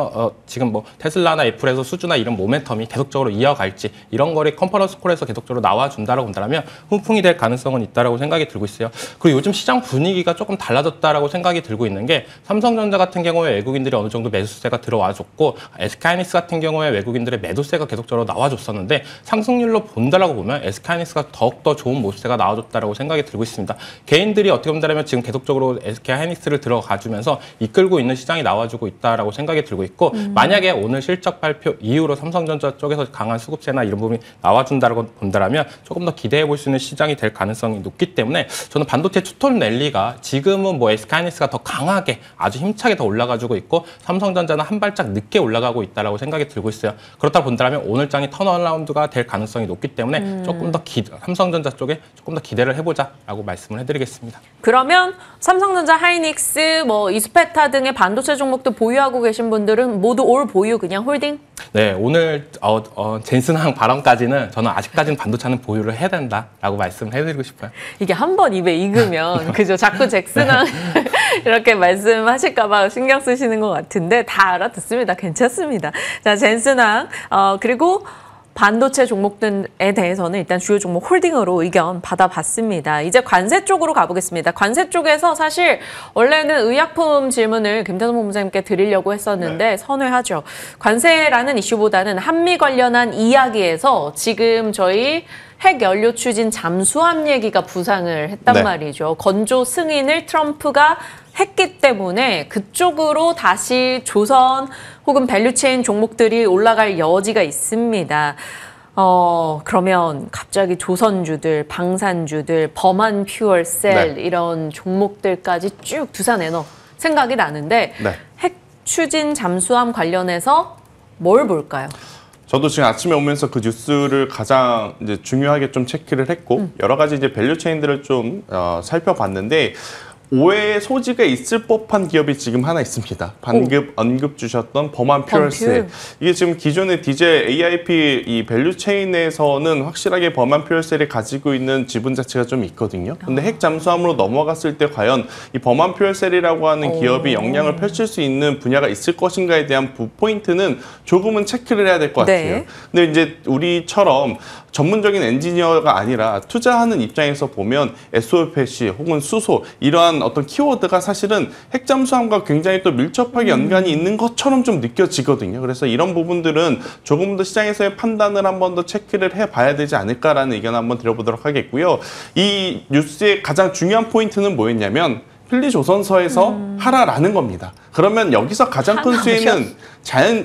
지금 뭐 테슬라나 애플에서 수주나 이런 모멘텀이 계속적으로 이어갈지, 이런 거를 컨퍼런스 콜에서 계속적으로 나와준다라고 본다면 훈풍이 될 가능성은 있다라고 생각이 들고 있어요. 그리고 요즘 시장 분위기가 조금 달라졌다라고 생각이 들고 있는 게, 삼성전자 같은 경우에 외국인들이 어느 정도 매수세가 들어와줬고, SK하이닉스 같은 경우에 외국인들의 매도세가 계속적으로 나와줬었는데 상승률로 본다라고 보면 SK하이닉스가 더욱더 좋은 모습세가 나와줬다라고 생각이 들고 있습니다. 개인들이 어떻게 본다면 지금 계속적으로 SK하이닉스를 들어가주면서 이끌고 있는 시장이 나와주고 있다라고 생각이 들고 있고, 만약에 오늘 실적 발표 이후로 삼성전자 쪽에서 강한 수급세나 이런 부분이 나와준다고 본다면 조금 더 기대해 볼 수 있는 시장이 될 가능성이 높기 때문에 저는 반도체 투톤 랠리가 지금은 뭐 SK하이닉스가 더 강하게 아주 힘차게 더 올라가지고 있고, 삼성전자는 한 발짝 늦게 올라가고 있다라고 생각이 들고 있어요. 그렇다 본다면 오늘 장이 턴어라운드가 될 가능성이 높기 때문에 조금 더 삼성전자 쪽에 조금 더 기대를 해보자라고 말씀을 해드리겠습니다. 그러면 삼성전자, 하이닉스, 뭐 이스페타 등의 반도체 종목도 보유하고 계신 분들은 모두 올 보유 그냥 홀딩? 네, 오늘 젠슨항 발언까지는 저는 아직까지는 반도체는 보유를 해야 된다라고 말씀을 해드리고 싶어요. 이게 한 번 입에 익으면 그죠? 자꾸 잭슨항 이렇게 말씀하실까 봐 신경 쓰시는 것 같은데 다 알아듣습니다. 괜찮습니다. 자, 젠슨항 그리고 반도체 종목들에 대해서는 일단 주요 종목 홀딩으로 의견 받아봤습니다. 이제 관세 쪽으로 가보겠습니다. 관세 쪽에서 사실 원래는 의약품 질문을 김태선 본부장님께 드리려고 했었는데 선회하죠. 관세라는 이슈보다는 한미 관련한 이야기에서 지금 저희 핵연료 추진 잠수함 얘기가 부상을 했단 말이죠. 건조 승인을 트럼프가 했기 때문에 그쪽으로 다시 조선 혹은 밸류체인 종목들이 올라갈 여지가 있습니다. 그러면 갑자기 조선주들, 방산주들, 범한 퓨얼셀 이런 종목들까지 쭉 두산에너 생각이 나는데 핵 추진 잠수함 관련해서 뭘 볼까요? 저도 지금 아침에 오면서 그 뉴스를 가장 이제 중요하게 좀 체크를 했고 여러 가지 이제 밸류 체인들을 좀 살펴봤는데 오해의 소지가 있을 법한 기업이 지금 하나 있습니다. 방금 언급 주셨던 범한 퓨얼셀. 이게 지금 기존의 디젤 AIP 이 밸류 체인에서는 확실하게 범한 퓨얼셀이 가지고 있는 지분 자체가 좀 있거든요. 근데 핵 잠수함으로 넘어갔을 때 과연 이 범한 퓨얼셀이라고 하는 기업이 역량을 펼칠 수 있는 분야가 있을 것인가에 대한 포인트는 조금은 체크를 해야 될 것 같아요. 근데 이제 우리처럼 전문적인 엔지니어가 아니라 투자하는 입장에서 보면 SOFC 혹은 수소 이러한 어떤 키워드가 사실은 핵잠수함과 굉장히 또 밀접하게 연관이 있는 것처럼 좀 느껴지거든요. 그래서 이런 부분들은 조금 더 시장에서의 판단을 한 번 더 체크를 해봐야 되지 않을까라는 의견을 한번 드려보도록 하겠고요. 이 뉴스의 가장 중요한 포인트는 뭐였냐면 필리조선서에서 하라라는 겁니다. 그러면 여기서 가장 큰 수혜는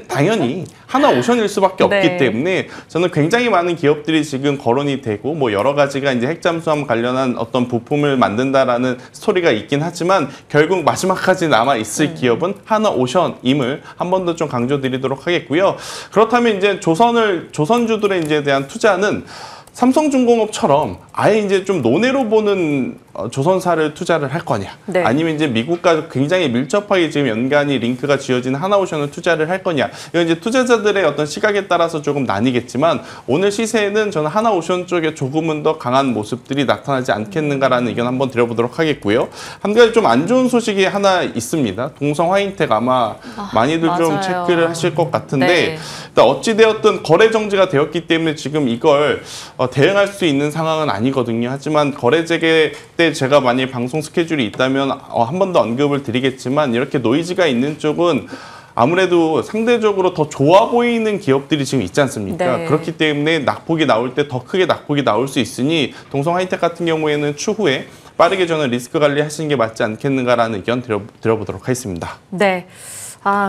당연히 하나오션일 수밖에 없기 때문에 저는 굉장히 많은 기업들이 지금 거론이 되고 뭐 여러 가지가 이제 핵잠수함 관련한 어떤 부품을 만든다라는 스토리가 있긴 하지만 결국 마지막까지 남아 있을 기업은 하나오션임을 한 번 더 좀 강조드리도록 하겠고요. 그렇다면 이제 조선주들에 이제 대한 투자는 삼성중공업처럼 아예 이제 좀 논외로 보는 조선사를 투자를 할 거냐, 아니면 이제 미국과 굉장히 밀접하게 지금 연관이 링크가 지어진 하나오션을 투자를 할 거냐, 이건 이제 투자자들의 어떤 시각에 따라서 조금 나뉘겠지만 오늘 시세는 저는 하나오션 쪽에 조금은 더 강한 모습들이 나타나지 않겠는가라는 의견 한번 드려보도록 하겠고요. 한 가지 좀 안 좋은 소식이 하나 있습니다. 동성화인텍 아마 많이들 좀 체크를 하실 것 같은데 일단 어찌되었든 거래 정지가 되었기 때문에 지금 이걸 대응할 수 있는 상황은 아니거든요. 하지만 거래 재개 때 제가 만약에 방송 스케줄이 있다면 한 번 더 언급을 드리겠지만 이렇게 노이즈가 있는 쪽은 아무래도 상대적으로 더 좋아 보이는 기업들이 지금 있지 않습니까? 그렇기 때문에 낙폭이 나올 때 더 크게 낙폭이 나올 수 있으니 동성하이텍 같은 경우에는 추후에 빠르게 저는 리스크 관리하시는 게 맞지 않겠는가라는 의견 드려보도록 하겠습니다. 네.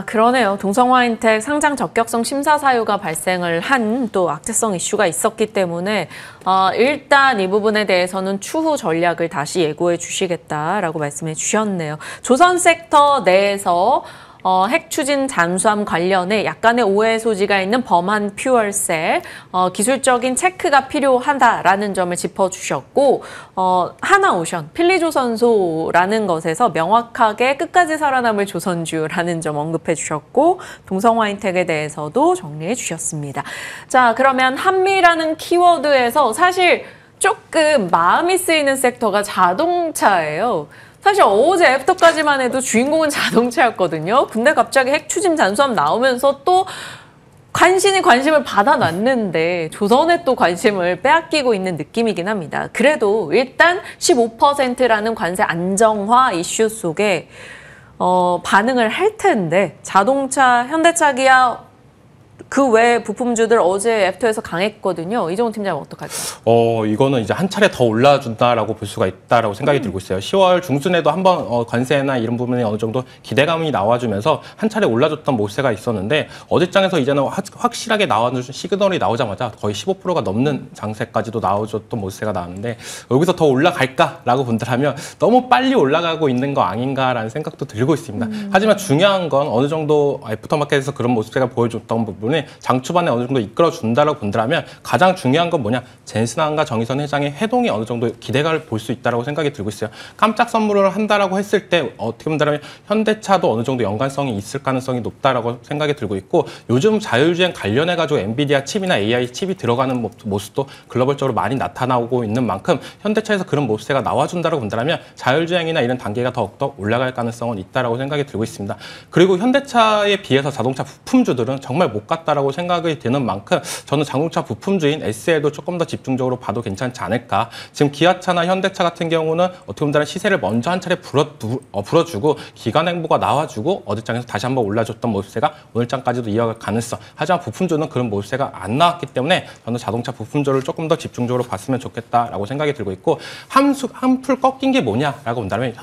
그러네요. 동성화인텍 상장 적격성 심사 사유가 발생을 한 또 악재성 이슈가 있었기 때문에 일단 이 부분에 대해서는 추후 전략을 다시 예고해 주시겠다라고 말씀해 주셨네요. 조선 섹터 내에서 핵 추진 잠수함 관련해 약간의 오해 소지가 있는 범한 퓨얼셀, 기술적인 체크가 필요하다라는 점을 짚어주셨고, 하나오션, 필리조선소라는 것에서 명확하게 끝까지 살아남을 조선주라는 점 언급해 주셨고, 동성화인텍에 대해서도 정리해 주셨습니다. 자, 그러면 한미라는 키워드에서 사실 조금 마음이 쓰이는 섹터가 자동차예요. 사실 어제 애프터까지만 해도 주인공은 자동차였거든요. 근데 갑자기 핵 추진 잠수함 나오면서 또 관심을 받아놨는데 조선에 또 관심을 빼앗기고 있는 느낌이긴 합니다. 그래도 일단 15%라는 관세 안정화 이슈 속에 반응을 할 텐데 자동차, 현대차, 기아 그 외 부품주들 어제 애프터에서 강했거든요. 이정훈 팀장은 어떡할까요? 이거는 이제 한 차례 더 올라준다라고 볼 수가 있다라고 생각이 들고 있어요. 10월 중순에도 한번 관세나 이런 부분에 어느 정도 기대감이 나와주면서 한 차례 올라줬던 모세가 있었는데 어제장에서 이제는 확실하게 나와준 시그널이 나오자마자 거의 15%가 넘는 장세까지도 나와줬던 모세가 나왔는데 여기서 더 올라갈까라고 본다면 너무 빨리 올라가고 있는 거 아닌가라는 생각도 들고 있습니다. 하지만 중요한 건 어느 정도 애프터마켓에서 그런 모세가 보여줬던 부분에 장 초반에 어느 정도 이끌어준다라고 본다면 가장 중요한 건 뭐냐? 젠슨항과 정의선 회장의 회동이 어느 정도 기대감을 볼 수 있다라고 생각이 들고 있어요. 깜짝 선물을 한다라고 했을 때 어떻게 본다면 현대차도 어느 정도 연관성이 있을 가능성이 높다라고 생각이 들고 있고 요즘 자율주행 관련해가지고 엔비디아 칩이나 AI 칩이 들어가는 모습도 글로벌적으로 많이 나타나고 있는 만큼 현대차에서 그런 모습세가 나와준다라고 본다면 자율주행이나 이런 단계가 더욱더 올라갈 가능성은 있다라고 생각이 들고 있습니다. 그리고 현대차에 비해서 자동차 부품주들은 정말 못 같다라고 생각이 드는 만큼 저는 자동차 부품주인 SL도 조금 더 집중적으로 봐도 괜찮지 않을까. 지금 기아차나 현대차 같은 경우는 어떻게 보면 시세를 먼저 한 차례 불어주고 기관 행보가 나와주고 어제장에서 다시 한번 올라줬던 모습세가 오늘장까지도 이어갈 가능성. 하지만 부품주는 그런 모습세가 안 나왔기 때문에 저는 자동차 부품주를 조금 더 집중적으로 봤으면 좋겠다라고 생각이 들고 있고 한풀 꺾인 게 뭐냐라고 본다면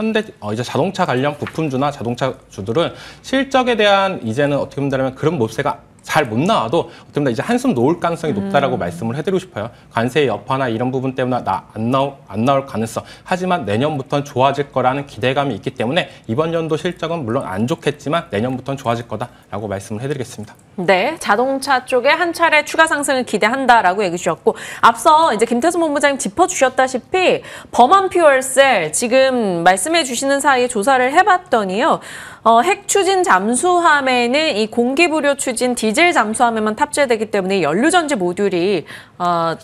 이제 자동차 관련 부품주나 자동차 주들은 실적에 대한 이제는 어떻게 본다면 그런 모습세가 잘 못 나와도 어떻게 보면 이제 한숨 놓을 가능성이 높다라고 말씀을 해드리고 싶어요. 관세의 여파나 이런 부분 때문에 안 나올 가능성. 하지만 내년부터는 좋아질 거라는 기대감이 있기 때문에 이번 연도 실적은 물론 안 좋겠지만 내년부터는 좋아질 거다라고 말씀을 해드리겠습니다. 네, 자동차 쪽에 한 차례 추가 상승을 기대한다라고 얘기 주셨고 앞서 이제 김태수 본부장님 짚어주셨다시피 범한 퓨얼셀 지금 말씀해 주시는 사이에 조사를 해봤더니요. 핵 추진 잠수함에는 이 공기부료 추진 디젤 잠수함에만 탑재되기 때문에 연료전지 모듈이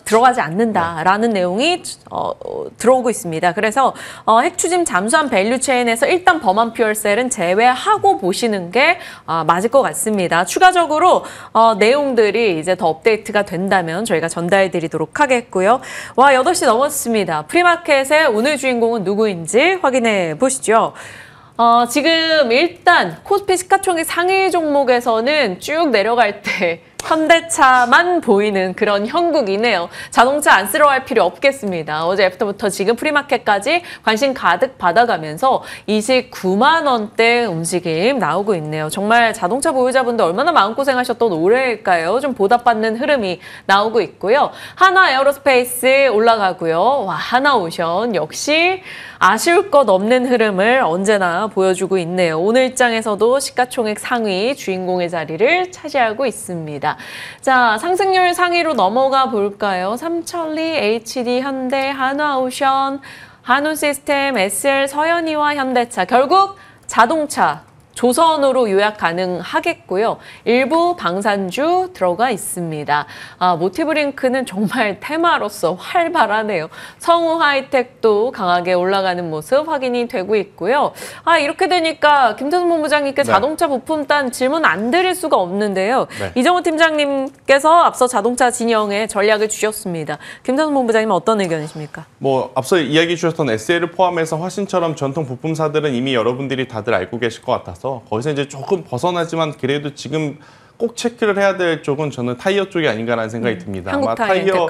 들어가지 않는다라는 내용이 들어오고 있습니다. 그래서 핵 추진 잠수함 밸류체인에서 일단 범한 퓨얼셀은 제외하고 보시는 게 맞을 것 같습니다. 추가적으로 내용들이 이제 더 업데이트가 된다면 저희가 전달해드리도록 하겠고요. 와, 8시 넘었습니다. 프리마켓의 오늘 주인공은 누구인지 확인해 보시죠. 지금 일단 코스피 시가총액 상위 종목에서는 쭉 내려갈 때 현대차만 보이는 그런 형국이네요. 자동차 안쓰러워할 필요 없겠습니다. 어제 애프터부터 지금 프리마켓까지 관심 가득 받아가면서 29만 원대 움직임 나오고 있네요. 정말 자동차 보유자분들 얼마나 마음고생하셨던 올해일까요? 좀 보답받는 흐름이 나오고 있고요. 하나 에어로스페이스 올라가고요. 와, 하나오션 역시 아쉬울 것 없는 흐름을 언제나 보여주고 있네요. 오늘장에서도 시가총액 상위 주인공의 자리를 차지하고 있습니다. 자, 상승률 상위로 넘어가 볼까요? 삼천리, HD, 현대, 한화오션, 한우시스템, SL, 서현이와 현대차. 결국 자동차, 조선으로 요약 가능하겠고요. 일부 방산주 들어가 있습니다. 모티브링크는 정말 테마로서 활발하네요. 성우 하이텍도 강하게 올라가는 모습 확인이 되고 있고요. 이렇게 되니까 김태수 본부장님께 자동차 부품단 질문 안 드릴 수가 없는데요. 이정호 팀장님께서 앞서 자동차 진영에 전략을 주셨습니다. 김태수 본부장님은 어떤 의견이십니까? 앞서 이야기 주셨던 SL을 포함해서 화신처럼 전통 부품사들은 이미 여러분들이 다들 알고 계실 것 같아서 거기서 이제 조금 벗어나지만 그래도 지금 꼭 체크를 해야 될 쪽은 저는 타이어 쪽이 아닌가라는 생각이 듭니다. 아마 타이어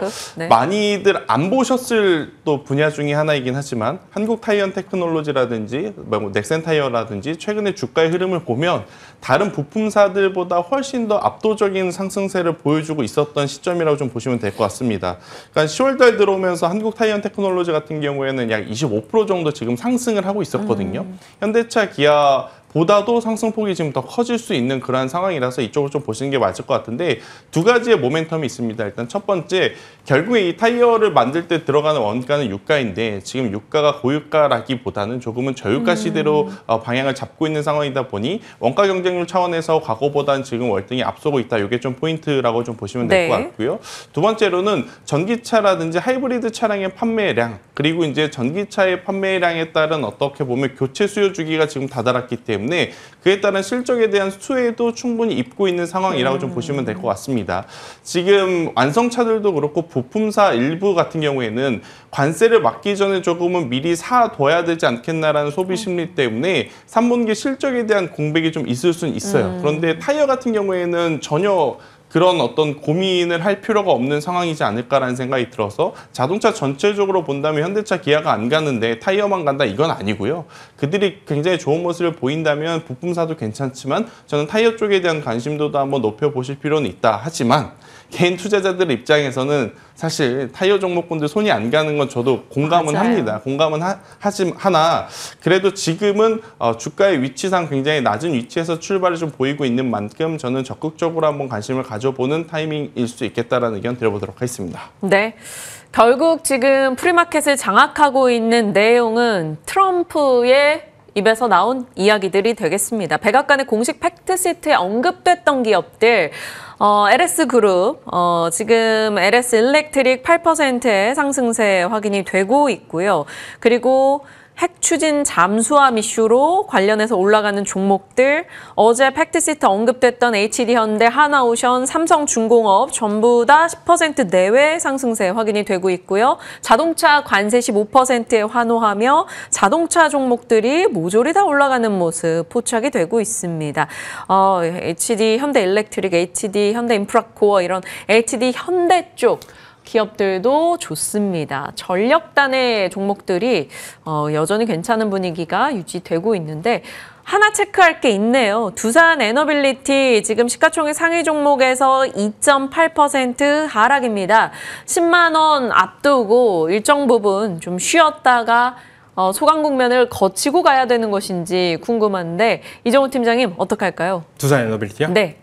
많이들 안 보셨을 또 분야 중에 하나이긴 하지만 한국 타이어 테크놀로지라든지 넥센 타이어라든지 최근에 주가의 흐름을 보면 다른 부품사들보다 훨씬 더 압도적인 상승세를 보여주고 있었던 시점이라고 좀 보시면 될 것 같습니다. 그러니까 10월달 들어오면서 한국 타이어 테크놀로지 같은 경우에는 약 25% 정도 지금 상승을 하고 있었거든요. 현대차, 기아 보다도 상승폭이 지금 더 커질 수 있는 그러한 상황이라서 이쪽을 좀 보시는 게 맞을 것 같은데 두 가지의 모멘텀이 있습니다. 일단 첫 번째, 결국에 이 타이어를 만들 때 들어가는 원가는 유가인데 지금 유가가 고유가라기보다는 조금은 저유가 시대로 방향을 잡고 있는 상황이다 보니 원가 경쟁률 차원에서 과거보다는 지금 월등히 앞서고 있다. 이게 좀 포인트라고 좀 보시면 될 것 같고요. 두 번째로는 전기차라든지 하이브리드 차량의 판매량 그리고 이제 전기차의 판매량에 따른 어떻게 보면 교체 수요 주기가 지금 다다랐기 때문에 그에 따른 실적에 대한 수혜도 충분히 입고 있는 상황이라고 좀 보시면 될 것 같습니다. 지금 완성차들도 그렇고 부품사 일부 같은 경우에는 관세를 막기 전에 조금은 미리 사둬야 되지 않겠나라는 소비 심리 때문에 3분기 실적에 대한 공백이 좀 있을 수는 있어요. 그런데 타이어 같은 경우에는 전혀 그런 어떤 고민을 할 필요가 없는 상황이지 않을까라는 생각이 들어서 자동차 전체적으로 본다면 현대차, 기아가 안 가는데 타이어만 간다 이건 아니고요. 그들이 굉장히 좋은 모습을 보인다면 부품사도 괜찮지만 저는 타이어 쪽에 대한 관심도도 한번 높여보실 필요는 있다. 하지만 개인 투자자들 입장에서는 사실 타이어 종목군들 손이 안 가는 건 저도 공감은 합니다. 공감은 하나 그래도 지금은 주가의 위치상 굉장히 낮은 위치에서 출발을 좀 보이고 있는 만큼 저는 적극적으로 한번 관심을 가져보는 타이밍일 수 있겠다라는 의견 드려보도록 하겠습니다. 네. 결국 지금 프리마켓을 장악하고 있는 내용은 트럼프의 입에서 나온 이야기들이 되겠습니다. 백악관의 공식 팩트시트에 언급됐던 기업들 LS그룹, 지금 LS 일렉트릭 8%의 상승세 확인이 되고 있고요. 그리고 핵 추진 잠수함 이슈로 관련해서 올라가는 종목들, 어제 팩트시트 언급됐던 HD현대, 하나오션, 삼성중공업 전부 다 10% 내외 상승세 확인이 되고 있고요. 자동차 관세 15%에 환호하며 자동차 종목들이 모조리 다 올라가는 모습 포착이 되고 있습니다. HD현대 일렉트릭, HD현대 인프라코어 이런 HD현대 쪽 기업들도 좋습니다. 전력단의 종목들이 여전히 괜찮은 분위기가 유지되고 있는데 하나 체크할 게 있네요. 두산 에너빌리티 지금 시가총액 상위 종목에서 2.8% 하락입니다. 10만 원 앞두고 일정 부분 좀 쉬었다가 소강 국면을 거치고 가야 되는 것인지 궁금한데 이정우 팀장님 어떻게 할까요? 두산 에너빌리티요? 네.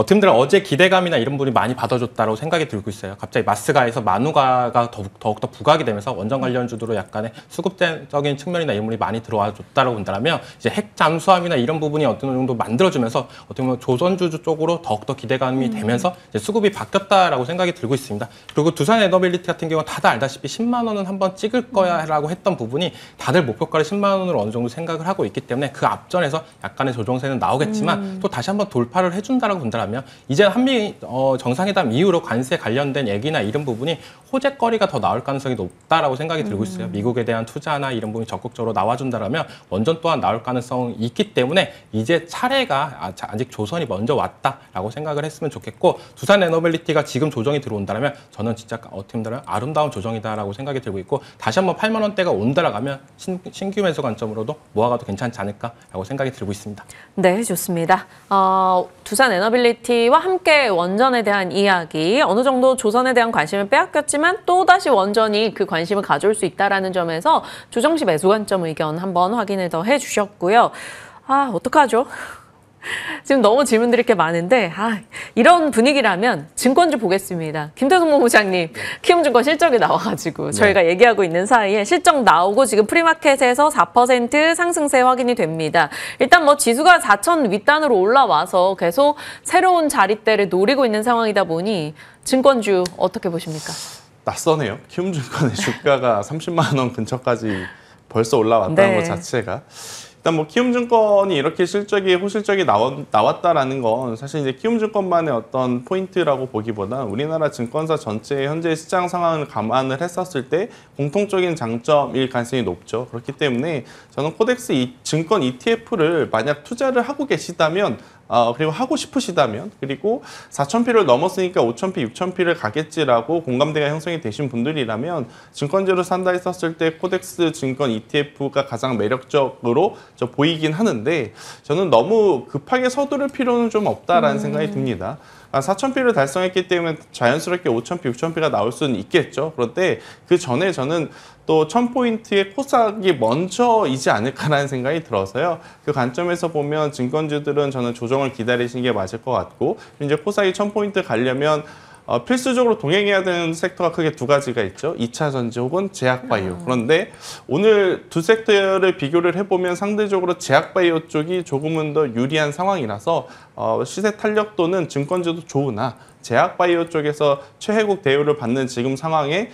팀들은 어제 기대감이나 이런 부분이 많이 받아줬다고 생각이 들고 있어요. 갑자기 마스가에서 만우가가 더욱더 부각이 되면서 원전 관련주들로 약간의 수급적인 측면이나 이런 부분이 많이 들어와 줬다고 본다면 이제 핵 잠수함이나 이런 부분이 어떤 정도 만들어주면서 어떻게 보면 조선주주 쪽으로 더욱더 기대감이 되면서 이제 수급이 바뀌었다라고 생각이 들고 있습니다. 그리고 두산 에너빌리티 같은 경우는 다들 알다시피 10만 원은 한번 찍을 거야라고 했던 부분이 다들 목표가를 10만 원으로 어느 정도 생각을 하고 있기 때문에 그 앞전에서 약간의 조정세는 나오겠지만 또 다시 한번 돌파를 해준다라고 본다면 이제 한미 정상회담 이후로 관세 관련된 얘기나 이런 부분이 호재거리가 더 나올 가능성이 높다라고 생각이 들고 있어요. 미국에 대한 투자나 이런 부분이 적극적으로 나와준다라면 원전 또한 나올 가능성이 있기 때문에 이제 차례가 아직 조선이 먼저 왔다라고 생각을 했으면 좋겠고 두산 에너빌리티가 지금 조정이 들어온다면 저는 진짜 팀들은 아름다운 조정이다라고 생각이 들고 있고 다시 한번 8만 원대가 온다라면 신규 매수 관점으로도 모아가도 괜찮지 않을까라고 생각이 들고 있습니다. 네, 좋습니다. 두산 에너빌리티와 함께 원전에 대한 이야기, 어느 정도 조선에 대한 관심을 빼앗겼지만 또다시 원전이 그 관심을 가져올 수 있다는 점에서 조정 시 매수 관점 의견 한번 확인을 더 해주셨고요. 어떡하죠? 지금 너무 질문드릴 게 많은데 이런 분위기라면 증권주 보겠습니다. 김태성 본부장님, 키움증권 실적이 나와가지고 저희가 얘기하고 있는 사이에 실적 나오고 지금 프리마켓에서 4% 상승세 확인이 됩니다. 일단 지수가 4천 윗단으로 올라와서 계속 새로운 자리대를 노리고 있는 상황이다 보니 증권주 어떻게 보십니까? 낯서네요. 키움증권의 주가가 30만 원 근처까지 벌써 올라왔다는 것 자체가. 일단 키움증권이 이렇게 호실적이 나왔다라는 건 사실 이제 키움증권만의 어떤 포인트라고 보기보다 우리나라 증권사 전체의 현재 시장 상황을 감안을 했었을 때 공통적인 장점일 가능성이 높죠. 그렇기 때문에 저는 코덱스 증권 ETF를 만약 투자를 하고 계시다면 그리고 하고 싶으시다면 그리고 4,000피를 넘었으니까 5,000피, 6,000피를 가겠지라고 공감대가 형성이 되신 분들이라면 증권주를 산다 했었을 때 코덱스 증권 ETF가 가장 매력적으로 보이긴 하는데 저는 너무 급하게 서두를 필요는 좀 없다라는 생각이 듭니다. 4,000피를 달성했기 때문에 자연스럽게 5,000피, 6,000피가 나올 수는 있겠죠. 그런데 그 전에 저는 또 1,000포인트의 코스닥이 먼저이지 않을까라는 생각이 들어서요. 그 관점에서 보면 증권주들은 저는 조정을 기다리시는 게 맞을 것 같고 이제 코스닥이 1,000포인트 가려면 필수적으로 동행해야 되는 섹터가 크게 두 가지가 있죠. 2차 전지 혹은 제약바이오. 그런데 오늘 두 섹터를 비교를 해보면 상대적으로 제약바이오 쪽이 조금은 더 유리한 상황이라서 시세 탄력도는 증권주도 좋으나 제약바이오 쪽에서 최혜국 대우를 받는 지금 상황에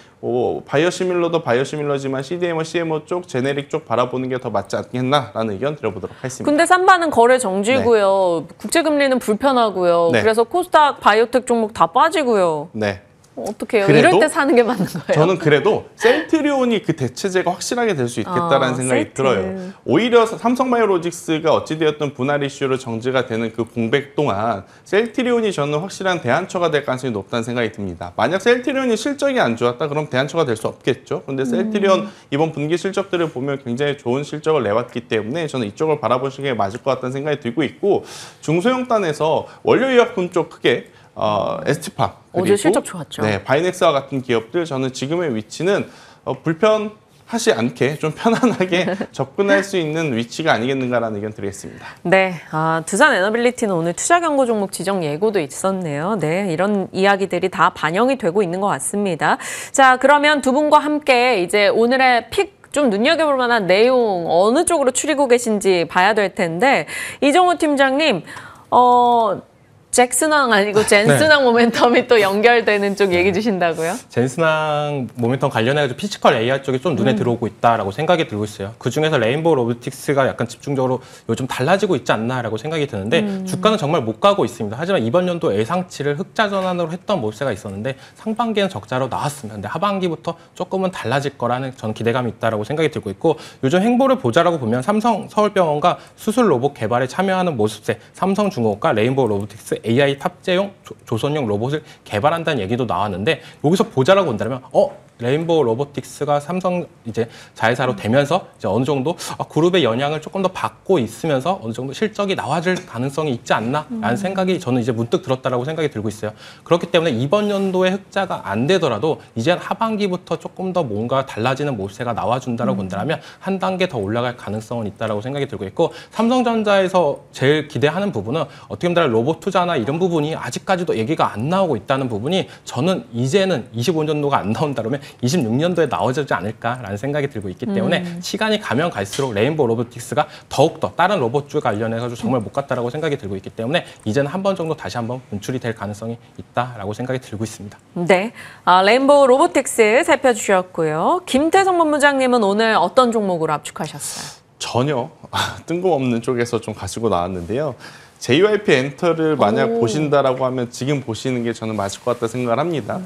바이오시밀러도 바이오시밀러지만 CDMO, CMO 쪽, 제네릭 쪽 바라보는 게 더 맞지 않겠나라는 의견 드려보도록 하겠습니다. 근데 삼바는 거래 정지고요. 국제금리는 불편하고요. 네. 그래서 코스닥 바이오텍 종목 다 빠지고요. 네. 어떻게 해요? 그래도 이럴 때 사는 게 맞는 거예요? 저는 그래도 셀트리온이 그 대체제가 확실하게 될 수 있겠다라는 생각이 셀트. 들어요. 오히려 삼성바이오로직스가 어찌되었든 분할 이슈로 정지가 되는 그 공백 동안 셀트리온이 저는 확실한 대안처가 될 가능성이 높다는 생각이 듭니다. 만약 셀트리온이 실적이 안 좋았다 그럼 대안처가 될 수 없겠죠. 그런데 셀트리온 이번 분기 실적들을 보면 굉장히 좋은 실적을 내왔기 때문에 저는 이쪽을 바라보시는 게 맞을 것 같다는 생각이 들고 있고 중소형단에서 원료의약품 쪽 크게 에스티파 어제 실적 좋았죠. 네, 바이넥스와 같은 기업들 저는 지금의 위치는 불편하지 않게 좀 편안하게 접근할 수 있는 위치가 아니겠는가라는 의견 드리겠습니다. 네, 두산 에너빌리티는 오늘 투자 경고 종목 지정 예고도 있었네요. 네, 이런 이야기들이 다 반영이 되고 있는 것 같습니다. 자, 그러면 두 분과 함께 이제 오늘의 픽 좀 눈여겨볼 만한 내용 어느 쪽으로 추리고 계신지 봐야 될 텐데 이정우 팀장님, 잭슨왕 아니고 젠슨왕 모멘텀이 또 연결되는 쪽 얘기 주신다고요? 젠슨왕 모멘텀 관련해서 피지컬 AI 쪽이 좀 눈에 들어오고 있다라고 생각이 들고 있어요. 그중에서 레인보우 로보틱스가 약간 집중적으로 요즘 달라지고 있지 않나라고 생각이 드는데 주가는 정말 못 가고 있습니다. 하지만 이번 연도 예상치를 흑자 전환으로 했던 모습세가 있었는데 상반기에는 적자로 나왔습니다. 근데 하반기부터 조금은 달라질 거라는 저는 기대감이 있다라고 생각이 들고 있고 요즘 행보를 보자라고 보면 삼성 서울병원과 수술 로봇 개발에 참여하는 모습세, 삼성중공업과 레인보우 로보틱스 AI 탑재용 조선용 로봇을 개발한다는 얘기도 나왔는데 여기서 보자라고 본다면 레인보우 로보틱스가 삼성 이제 자회사로 되면서 이제 어느 정도 그룹의 영향을 조금 더 받고 있으면서 어느 정도 실적이 나와줄 가능성이 있지 않나라는 생각이 저는 이제 문득 들었다라고 생각이 들고 있어요. 그렇기 때문에 이번 연도에 흑자가 안 되더라도 이제 하반기부터 조금 더 뭔가 달라지는 모습세가 나와준다라고 본다면 한 단계 더 올라갈 가능성은 있다라고 생각이 들고 있고 삼성전자에서 제일 기대하는 부분은 어떻게 보면 로봇 투자나 이런 부분이 아직까지도 얘기가 안 나오고 있다는 부분이 저는 이제는 25년도가 안 나온다면 26년도에 나오지 않을까라는 생각이 들고 있기 때문에 시간이 가면 갈수록 레인보우 로보틱스가 더욱더 다른 로봇주 관련해서 정말 못 갔다라고 생각이 들고 있기 때문에 이제는 한 번 정도 다시 한번 분출이 될 가능성이 있다라고 생각이 들고 있습니다. 네, 레인보우 로보틱스 살펴주셨고요. 김태성 본부장님은 오늘 어떤 종목으로 압축하셨어요? 전혀 뜬금없는 쪽에서 좀 가지고 나왔는데요. JYP 엔터를 만약 보신다라고 하면 지금 보시는 게 저는 맞을 것 같다 생각을 합니다.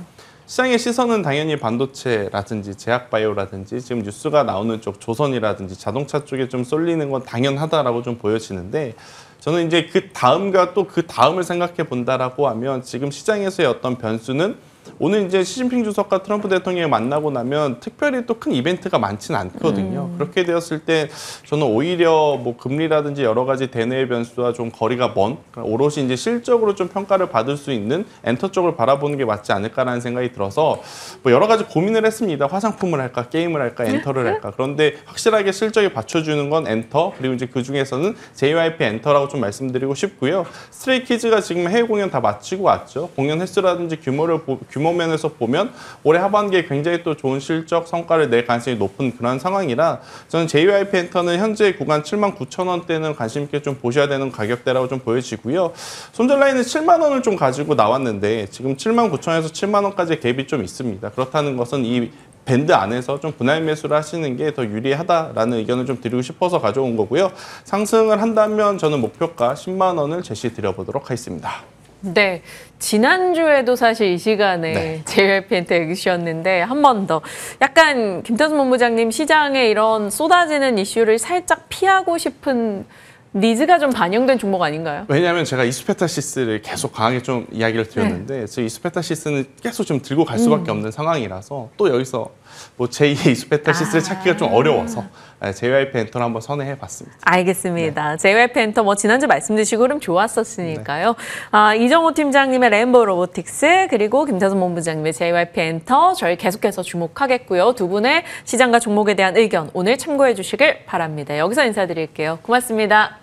시장의 시선은 당연히 반도체라든지 제약바이오라든지 지금 뉴스가 나오는 쪽 조선이라든지 자동차 쪽에 좀 쏠리는 건 당연하다라고 좀 보여지는데 저는 이제 그 다음과 또 그 다음을 생각해 본다라고 하면 지금 시장에서의 어떤 변수는 오늘 이제 시진핑 주석과 트럼프 대통령이 만나고 나면 특별히 또 큰 이벤트가 많지는 않거든요. 그렇게 되었을 때 저는 오히려 뭐 금리라든지 여러 가지 대내의 변수와 좀 거리가 먼 오롯이 이제 실적으로 좀 평가를 받을 수 있는 엔터 쪽을 바라보는 게 맞지 않을까라는 생각이 들어서 뭐 여러 가지 고민을 했습니다. 화장품을 할까, 게임을 할까, 엔터를 할까. 그런데 확실하게 실적에 받쳐주는 건 엔터 그리고 이제 그 중에서는 JYP 엔터라고 좀 말씀드리고 싶고요. 스트레이키즈가 지금 해외 공연 다 마치고 왔죠. 공연 횟수라든지 규모 면에서 보면 올해 하반기에 굉장히 또 좋은 실적 성과를 낼 가능성이 높은 그런 상황이라 저는 JYP 엔터는 현재 구간 79,000원대는 관심 있게 좀 보셔야 되는 가격대라고 좀 보여지고요. 손절 라인은 7만 원을 좀 가지고 나왔는데 지금 79,000원에서 7만 원까지 갭이 좀 있습니다. 그렇다는 것은 이 밴드 안에서 좀 분할 매수를 하시는 게 더 유리하다라는 의견을 좀 드리고 싶어서 가져온 거고요. 상승을 한다면 저는 목표가 10만 원을 제시 드려보도록 하겠습니다. 네, 지난주에도 사실 이 시간에 JYP 엔터 얘기 주셨는데 한 번 더 약간 김태성 본부장님 시장에 이런 쏟아지는 이슈를 살짝 피하고 싶은 니즈가 좀 반영된 종목 아닌가요? 왜냐하면 제가 이스페타시스를 계속 강하게 좀 이야기를 드렸는데 지금 이스페타시스는 계속 좀 들고 갈 수밖에 없는 상황이라서 또 여기서 뭐 제2의 이스페타시스를 찾기가 좀 어려워서 JYP 엔터를 한번 선회해 봤습니다. 알겠습니다. JYP 엔터 뭐 지난주 말씀 주시고 그럼 좋았었으니까요. 이정호 팀장님의 레인보우 로보틱스 그리고 김태성 본부장님의 JYP 엔터 저희 계속해서 주목하겠고요. 두 분의 시장과 종목에 대한 의견 오늘 참고해 주시길 바랍니다. 여기서 인사드릴게요. 고맙습니다.